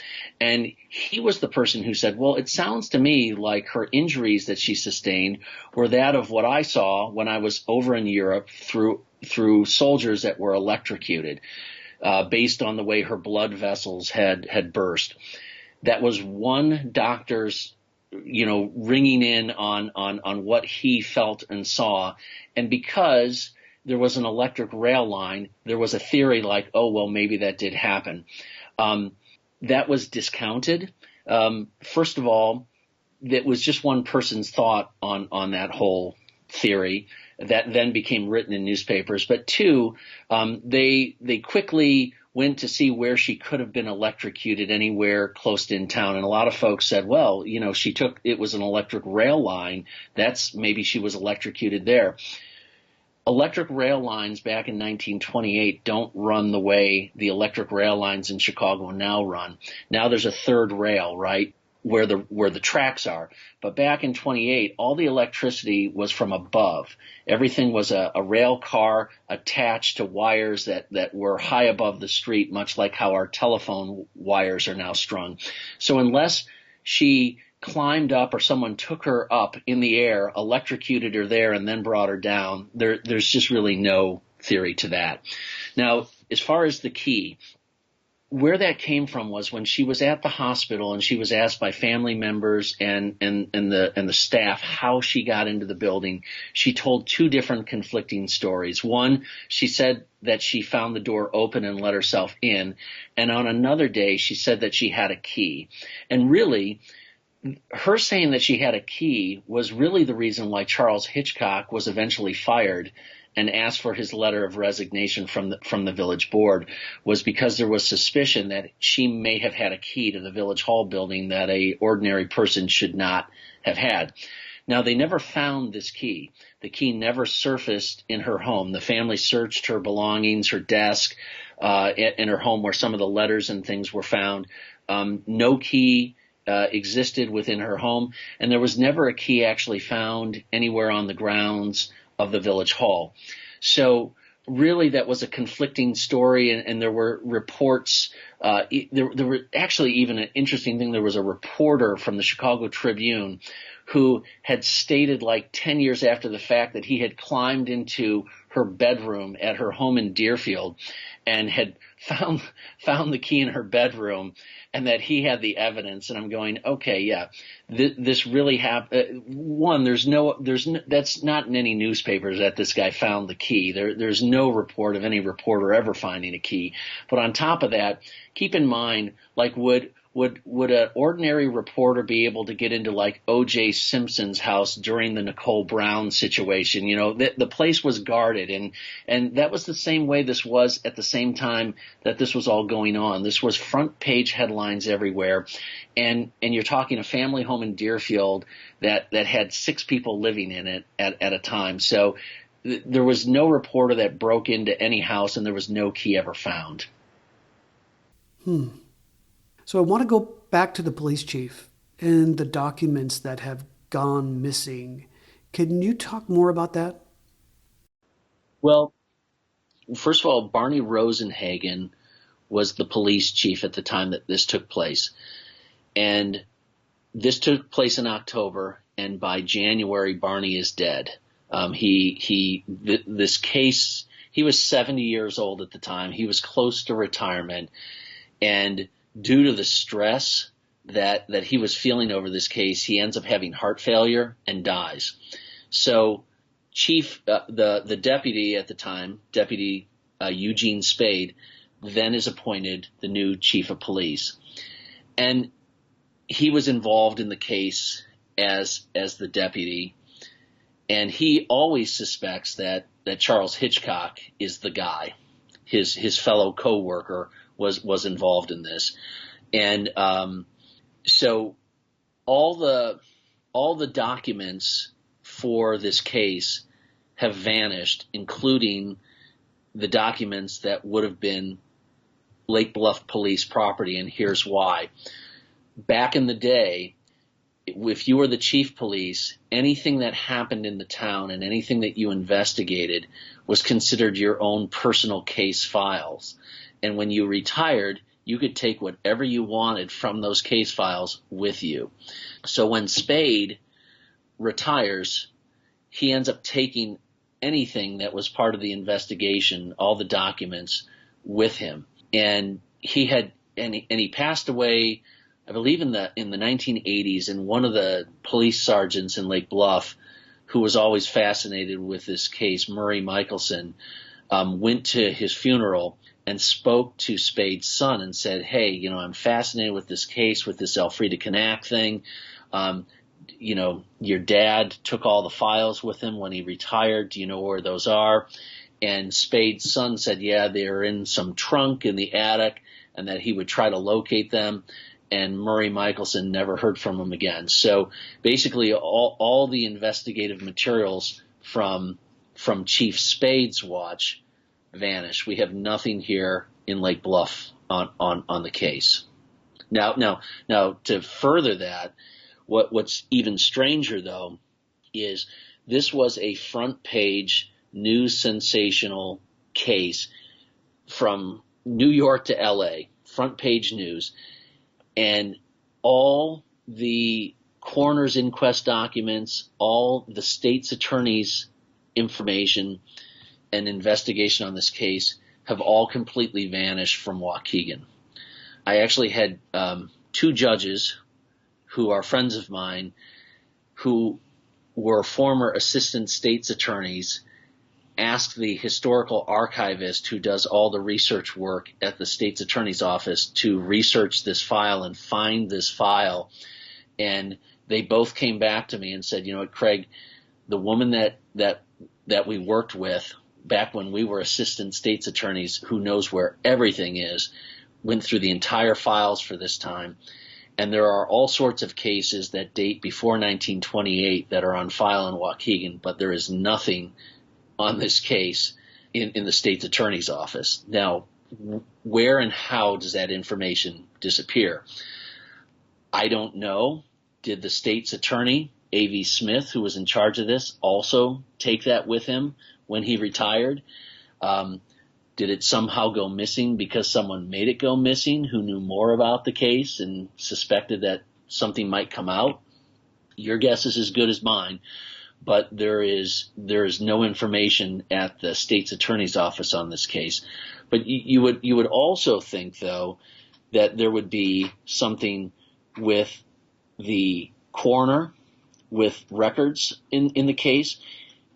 And he was the person who said, well, it sounds to me like her injuries that she sustained were that of what I saw when I was over in Europe through soldiers that were electrocuted, based on the way her blood vessels had burst. That was one doctor's, ringing in on what he felt and saw. And because there was an electric rail line, there was a theory like, oh, well, maybe that did happen. That was discounted. First of all, that was just one person's thought on that whole theory that then became written in newspapers. But two, they quickly went to see where she could have been electrocuted anywhere close to in town. And a lot of folks said, well, it was an electric rail line. Maybe she was electrocuted there. Electric rail lines back in 1928 don't run the way the electric rail lines in Chicago now run. Now there's a third rail, right, where the tracks are. But back in 28, all the electricity was from above. Everything was a rail car attached to wires that were high above the street, much like how our telephone wires are now strung. So unless she climbed up or someone took her up in the air, electrocuted her there, and then brought her down, there's just really no theory to that. Now, as far as the key, where that came from was when she was at the hospital and she was asked by family members and the staff how she got into the building. She told two different conflicting stories. One, she said that she found the door open and let herself in. And on another day, she said that she had a key. And really, her saying that she had a key was really the reason why Charles Hitchcock was eventually fired and asked for his letter of resignation from the village board, was because there was suspicion that she may have had a key to the village hall building that a ordinary person should not have had. Now, they never found this key. The key never surfaced in her home. The family searched her belongings, her desk, in her home where some of the letters and things were found. No key existed within her home, and there was never a key actually found anywhere on the grounds of the village hall. So really that was a conflicting story, and there were reports. There were actually even an interesting thing. There was a reporter from the Chicago Tribune who had stated like 10 years after the fact that he had climbed into her bedroom at her home in Deerfield and had found the key in her bedroom, and that he had the evidence. And I'm going, okay, yeah, this really happened. One, that's not in any newspapers that this guy found the key. There's no report of any reporter ever finding a key. But on top of that, keep in mind, like, would an ordinary reporter be able to get into like O.J. Simpson's house during the Nicole Brown situation? The place was guarded, and that was the same way this was at the same time that this was all going on. This was front page headlines everywhere, and you're talking a family home in Deerfield that had 6 people living in it at a time. So there was no reporter that broke into any house, and there was no key ever found. So I want to go back to the police chief and the documents that have gone missing. Can you talk more about that? Well, first of all, Barney Rosenhagen was the police chief at the time that this took place. And this took place in October, and by January, Barney is dead. This case, he was 70 years old at the time. He was close to retirement. And due to the stress that he was feeling over this case, he ends up having heart failure and dies. So the deputy at the time, Deputy Eugene Spade, then is appointed the new chief of police. And he was involved in the case as the deputy, and he always suspects that Charles Hitchcock is the guy. His fellow co-worker was involved in this. And so all the documents for this case have vanished, including the documents that would have been Lake Bluff police property, and here's why. Back in the day, if you were the chief police, anything that happened in the town and anything that you investigated was considered your own personal case files. And when you retired, you could take whatever you wanted from those case files with you. So when Spade retires, he ends up taking anything that was part of the investigation, all the documents, with him. And he passed away, I believe in the 1980s, and one of the police sergeants in Lake Bluff, who was always fascinated with this case, Murray Michelson, went to his funeral and spoke to Spade's son and said, "Hey, I'm fascinated with this case, with this Elfreida Knaak thing. Your dad took all the files with him when he retired. Do you know where those are?" And Spade's son said, "Yeah, they're in some trunk in the attic," and that he would try to locate them. And Murray Michelson never heard from him again. So basically all the investigative materials from Chief Spade's watch vanish. We have nothing here in Lake Bluff on the case. Now to further that, what's even stranger though is this was a front page news sensational case from New York to LA, front page news. And all the coroner's inquest documents, all the state's attorney's information and investigation on this case have all completely vanished from Waukegan. I actually had two judges who are friends of mine who were former assistant state's attorneys ask the historical archivist who does all the research work at the state's attorney's office to research this file and find this file. And they both came back to me and said, Craig, the woman that we worked with back when we were assistant state's attorneys, who knows where everything is, went through the entire files for this time. And there are all sorts of cases that date before 1928 that are on file in Waukegan, but there is nothing on this case in the state's attorney's office. Now, where and how does that information disappear? I don't know. Did the state's attorney, A.V. Smith, who was in charge of this, also take that with him when he retired? Did it somehow go missing because someone made it go missing who knew more about the case and suspected that something might come out? Your guess is as good as mine. But there is no information at the state's attorney's office on this case. But you would also think, though, that there would be something with the coroner, with records in the case,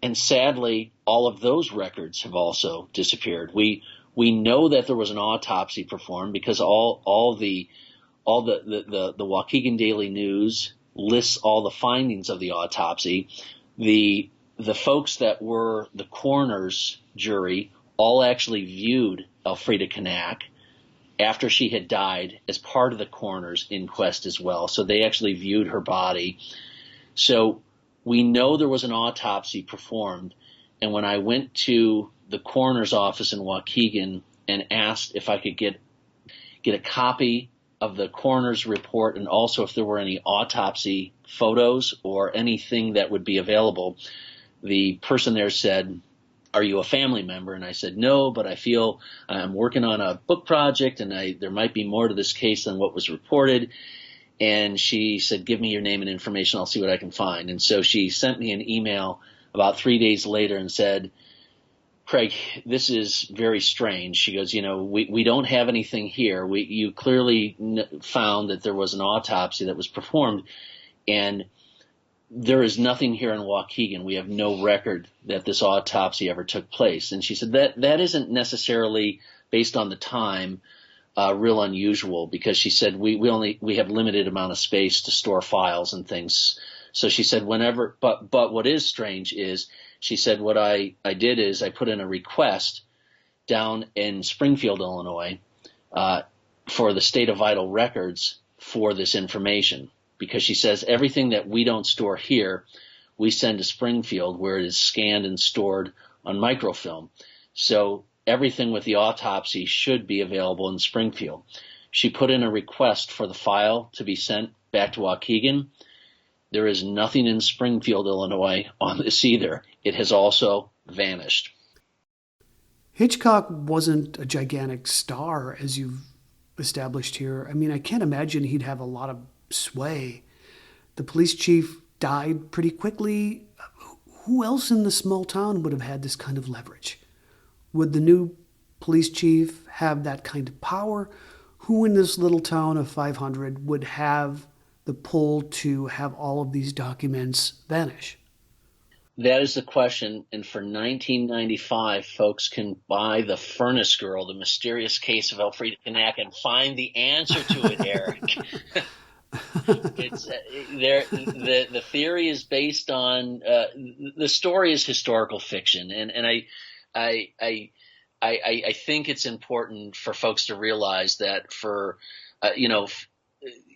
and sadly, all of those records have also disappeared. We know that there was an autopsy performed because all the Waukegan Daily News lists all the findings of the autopsy. The folks that were the coroner's jury all actually viewed Elfreida Knaak after she had died as part of the coroner's inquest as well. So they actually viewed her body. So we know there was an autopsy performed. And when I went to the coroner's office in Waukegan and asked if I could get a copy of the coroner's report, and also if there were any autopsy photos or anything that would be available, the person there said, "Are you a family member?" And I said, "No, but I feel I'm working on a book project and there might be more to this case than what was reported." And she said, "Give me your name and information. I'll see what I can find." And so she sent me an email about 3 days later and said, Craig, this is very strange. She goes, we don't have anything here. You clearly found that there was an autopsy that was performed, and there is nothing here in Waukegan. We have no record that this autopsy ever took place. And she said that isn't necessarily, based on the time, real unusual, because she said we have limited amount of space to store files and things. So she said but what is strange is, she said, what I did is I put in a request down in Springfield, Illinois, for the state of vital records for this information, because she says everything that we don't store here, we send to Springfield, where it is scanned and stored on microfilm. So everything with the autopsy should be available in Springfield. She put in a request for the file to be sent back to Waukegan. There is nothing in Springfield, Illinois on this either. It has also vanished. Hitchcock wasn't a gigantic star, as you've established here. I mean, I can't imagine he'd have a lot of sway. The police chief died pretty quickly. Who else in the small town would have had this kind of leverage? Would the new police chief have that kind of power? Who in this little town of 500 would have the pull to have all of these documents vanish? That is the question, and for $19.95, folks can buy The Furnace Girl, The Mysterious Case of Elfrieda Knaak, and find the answer to it, Eric. It's the theory is based on the story is historical fiction, and I think it's important for folks to realize that for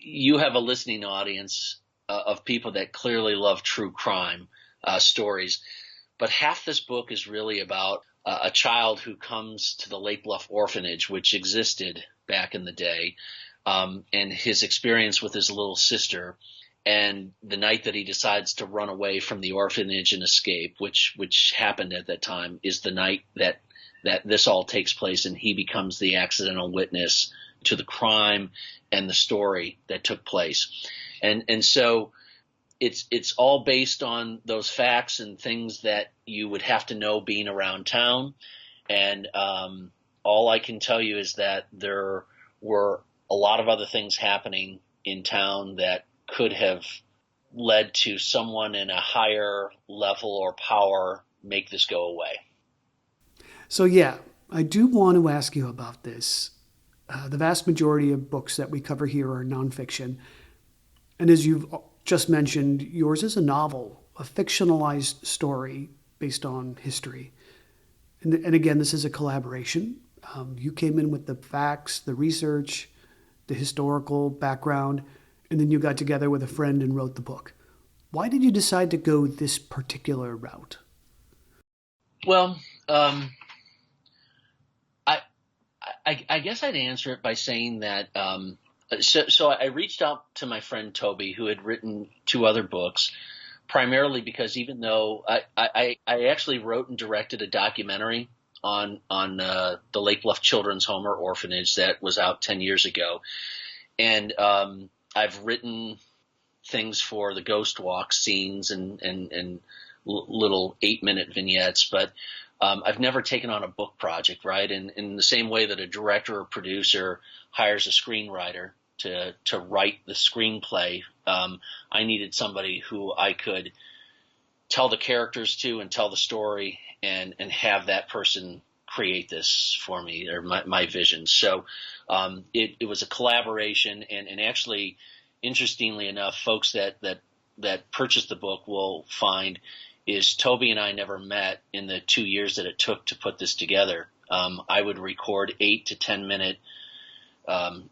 you have a listening audience of people that clearly love true crime stories, but half this book is really about a child who comes to the Lake Bluff orphanage, which existed back in the day, and his experience with his little sister, and the night that he decides to run away from the orphanage and escape, which happened at that time, is the night that this all takes place, and he becomes the accidental witness to the crime and the story that took place. And so it's all based on those facts and things that you would have to know being around town. And all I can tell you is that there were a lot of other things happening in town that could have led to someone in a higher level or power make this go away. So yeah, I do want to ask you about this. The vast majority of books that we cover here are nonfiction. And as you've just mentioned, yours is a novel, a fictionalized story based on history. And again, this is a collaboration. You came in with the facts, the research, the historical background, and then you got together with a friend and wrote the book. Why did you decide to go this particular route? Well, I guess I'd answer it by saying that so I reached out to my friend Toby, who had written 2 other books, primarily because even though I actually wrote and directed a documentary on the Lake Bluff Children's Home or Orphanage that was out 10 years ago. And I've written things for the Ghost Walk scenes and little 8-minute vignettes, but I've never taken on a book project, right? And in the same way that a director or producer hires a screenwriter to write the screenplay, I needed somebody who I could tell the characters to and tell the story and have that person create this for me, or my vision. So it was a collaboration, and actually, interestingly enough, folks that purchased the book will find is Toby and I never met in the 2 years that it took to put this together. I would record 8 to 10 minute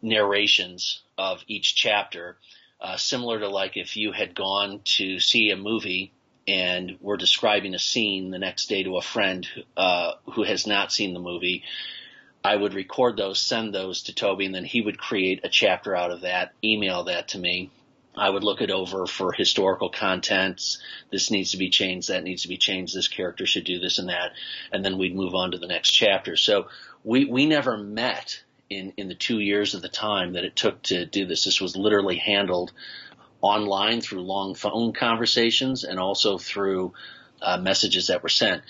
narrations of each chapter, similar to like if you had gone to see a movie and were describing a scene the next day to a friend who has not seen the movie. I would record those, send those to Toby, and then he would create a chapter out of that, email that to me. I would look it over for historical contents. This needs to be changed. That needs to be changed. This character should do this and that. And then we'd move on to the next chapter. So we never met in the 2 years of the time that it took to do this. This was literally handled online through long phone conversations and also through messages that were sent.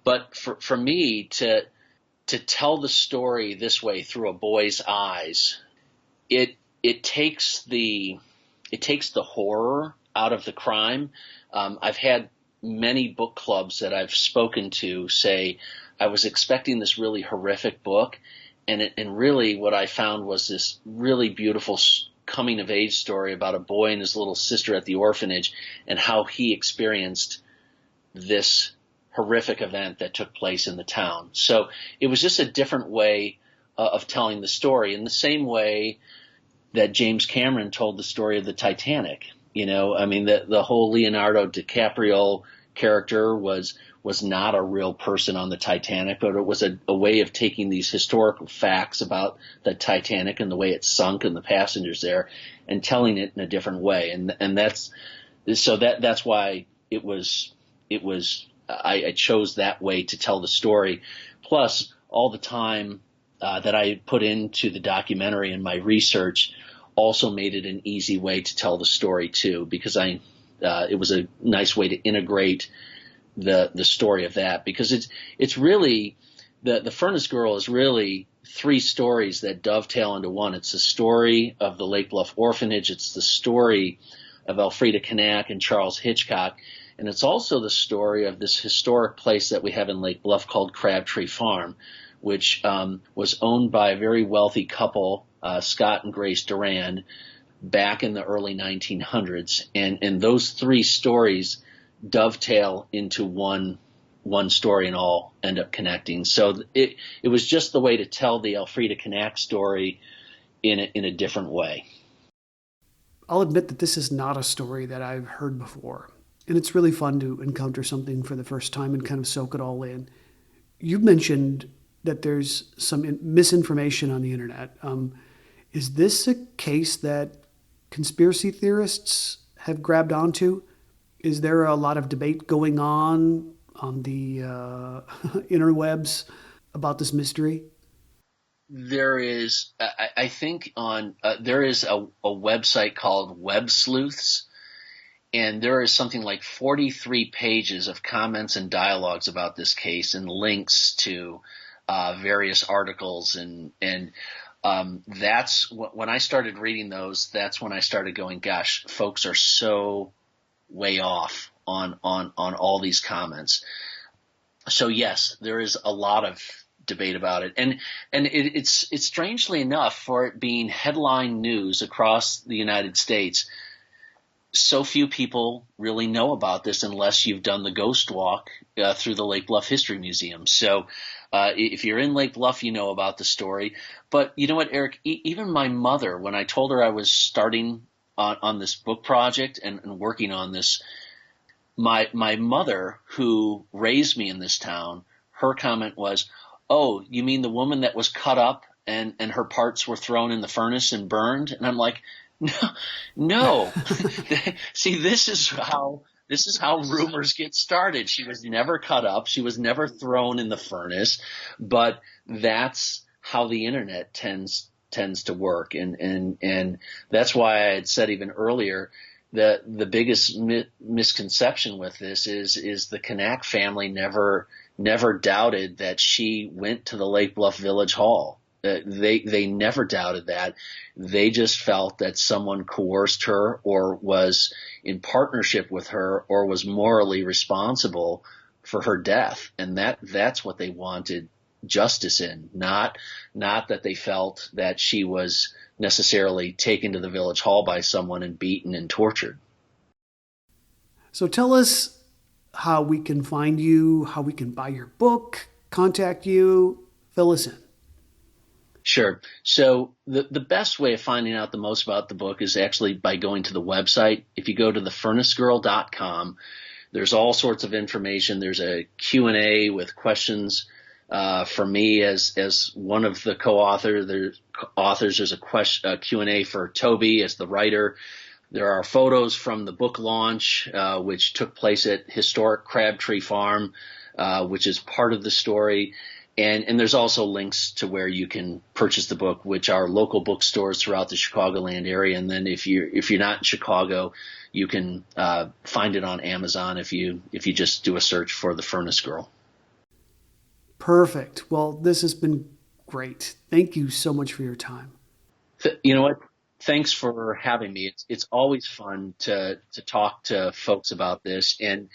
But for me to tell the story this way through a boy's eyes, it takes the horror out of the crime. I've had many book clubs that I've spoken to say, I was expecting this really horrific book, and really what I found was this really beautiful coming of age story about a boy and his little sister at the orphanage and how he experienced this horrific event that took place in the town. So it was just a different way of telling the story, in the same way that James Cameron told the story of the Titanic. I mean, the whole Leonardo DiCaprio character was not a real person on the Titanic, but it was a way of taking these historical facts about the Titanic and the way it sunk and the passengers there and telling it in a different way. And that's why I chose that way to tell the story. Plus, all the time that I put into the documentary and my research also made it an easy way to tell the story too, because it was a nice way to integrate the story of that, because it's really the Furnace Girl is really three stories that dovetail into one. It's the story of the Lake Bluff orphanage. It's the story of Elfrieda Knaak and Charles Hitchcock. And it's also the story of this historic place that we have in Lake Bluff called Crabtree Farm, which was owned by a very wealthy couple, Scott and Grace Durand, back in the early 1900s. And those three stories dovetail into one story and all end up connecting. So it was just the way to tell the Elfrieda Knaak story in a different way. I'll admit that this is not a story that I've heard before. And it's really fun to encounter something for the first time and kind of soak it all in. You mentioned that there's some misinformation on the internet. Is this a case that conspiracy theorists have grabbed onto? Is there a lot of debate going on the interwebs about this mystery? There is, I think there is a website called Web Sleuths, and there is something like 43 pages of comments and dialogues about this case and links to various articles. And that's when I started reading those, that's when I started going, gosh, folks are so way off on all these comments. So yes, there is a lot of debate about it. And it's strangely enough, for it being headline news across the United States, so few people really know about this unless you've done the ghost walk through the Lake Bluff History Museum. So if you're in Lake Bluff, you know about the story. But you know what, Eric, even my mother, when I told her I was starting on this book project and working on this, my mother, who raised me in this town, her comment was, "Oh, you mean the woman that was cut up and her parts were thrown in the furnace and burned?" And I'm like, no. See, this is how rumors get started. She was never cut up. She was never thrown in the furnace, but that's how the internet tends to work. And that's why I had said even earlier that the biggest misconception with this is the Knaak family never doubted that she went to the Lake Bluff Village Hall. They never doubted that. They just felt that someone coerced her or was in partnership with her or was morally responsible for her death. And that's what they wanted justice in, not that they felt that she was necessarily taken to the village hall by someone and beaten and tortured. So tell us how we can find you, how we can buy your book, contact you, fill us in. Sure. So the best way of finding out the most about the book is actually by going to the website. If you go to thefurnacegirl.com, there's all sorts of information. There's a Q&A with questions for me as one of the co-authors. There's a Q&A for Toby as the writer. There are photos from the book launch, which took place at historic Crabtree Farm, which is part of the story. And there's also links to where you can purchase the book, which are local bookstores throughout the Chicagoland area. And then if you're not in Chicago, you can find it on Amazon if you just do a search for The Furnace Girl. Perfect. Well, this has been great. Thank you so much for your time. You know what? Thanks for having me. It's always fun to talk to folks about this. And,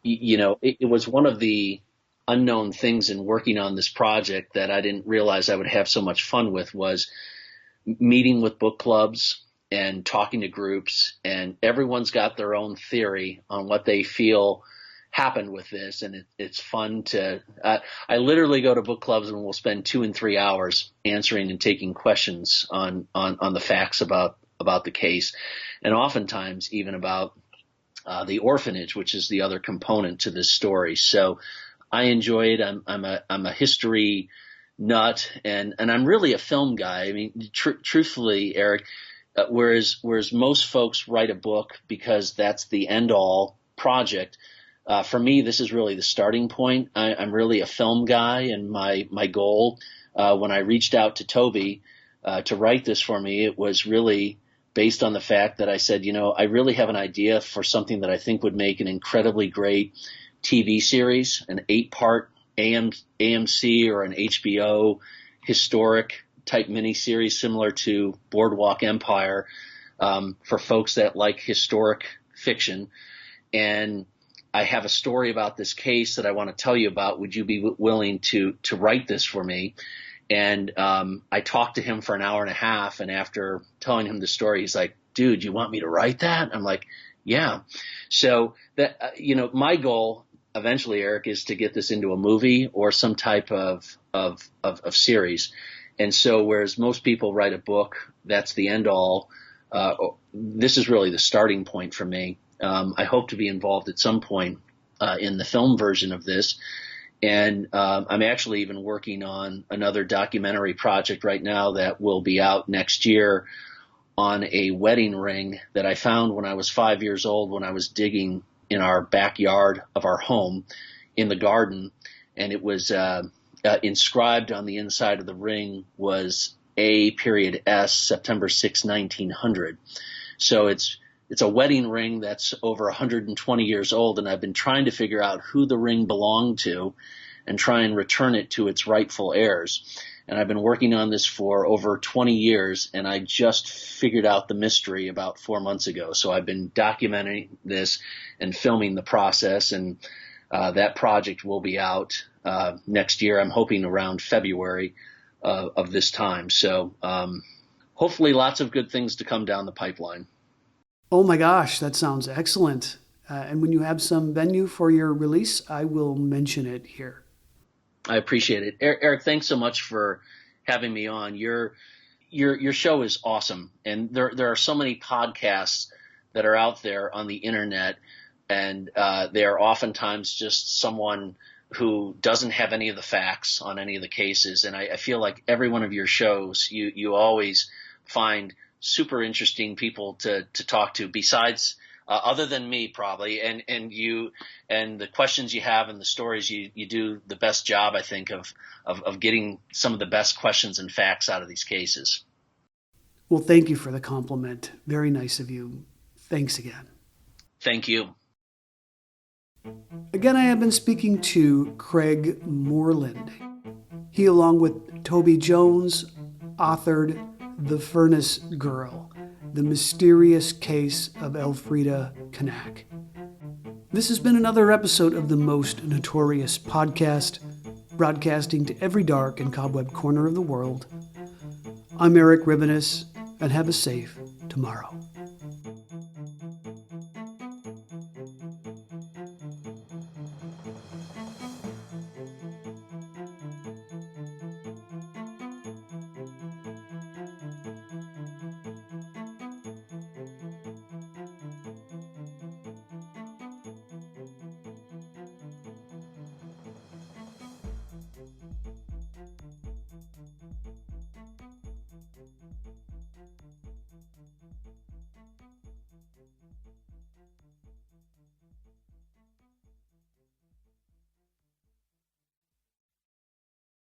it was one of the unknown things in working on this project that I didn't realize I would have so much fun with was meeting with book clubs and talking to groups, and everyone's got their own theory on what they feel happened with this. And it's fun to, I literally go to book clubs and we'll spend 2 and 3 hours answering and taking questions on the facts about the case. And oftentimes even about the orphanage, which is the other component to this story. So I enjoy it. I'm a history nut, and I'm really a film guy. I mean, truthfully, Eric, whereas most folks write a book because that's the end all project. For me, this is really the starting point. I'm really a film guy, and my goal when I reached out to Toby to write this for me, it was really based on the fact that I said, I really have an idea for something that I think would make an incredibly great TV series, an 8-part AMC or an HBO historic type miniseries similar to Boardwalk Empire for folks that like historic fiction. And I have a story about this case that I want to tell you about. Would you be willing to write this for me? And I talked to him for an hour and a half, and after telling him the story, he's like, dude, you want me to write that? I'm like, yeah. So that my goal eventually, Eric, is to get this into a movie or some type of series. And so whereas most people write a book, that's the end all, this is really the starting point for me. I hope to be involved at some point in the film version of this. And I'm actually even working on another documentary project right now that will be out next year on a wedding ring that I found when I was 5 years old when I was digging in our backyard of our home in the garden. And it was inscribed on the inside of the ring was A.S. September 6, 1900. So it's a wedding ring that's over 120 years old, and I've been trying to figure out who the ring belonged to and try and return it to its rightful heirs. And I've been working on this for over 20 years, and I just figured out the mystery about 4 months ago. So I've been documenting this and filming the process, and that project will be out next year. I'm hoping around February of this time. So hopefully lots of good things to come down the pipeline. Oh my gosh, that sounds excellent. And when you have some venue for your release, I will mention it here. I appreciate it. Eric, thanks so much for having me on. Your show is awesome. And there are so many podcasts that are out there on the internet, and they are oftentimes just someone who doesn't have any of the facts on any of the cases. And I feel like every one of your shows, you always find super interesting people to talk to besides other than me probably, and you and the questions you have and the stories you do the best job, I think, of getting some of the best questions and facts out of these cases. Well, thank you for the compliment. Very nice of you. Thanks again. Thank you. Again, I have been speaking to Kraig Moreland. He, along with Toby Jones, authored The Furnace Girl, The Mysterious Case of Elfreida Knaak. This has been another episode of the Most Notorious Podcast, broadcasting to every dark and cobweb corner of the world. I'm Eric Rivenes, and have a safe tomorrow.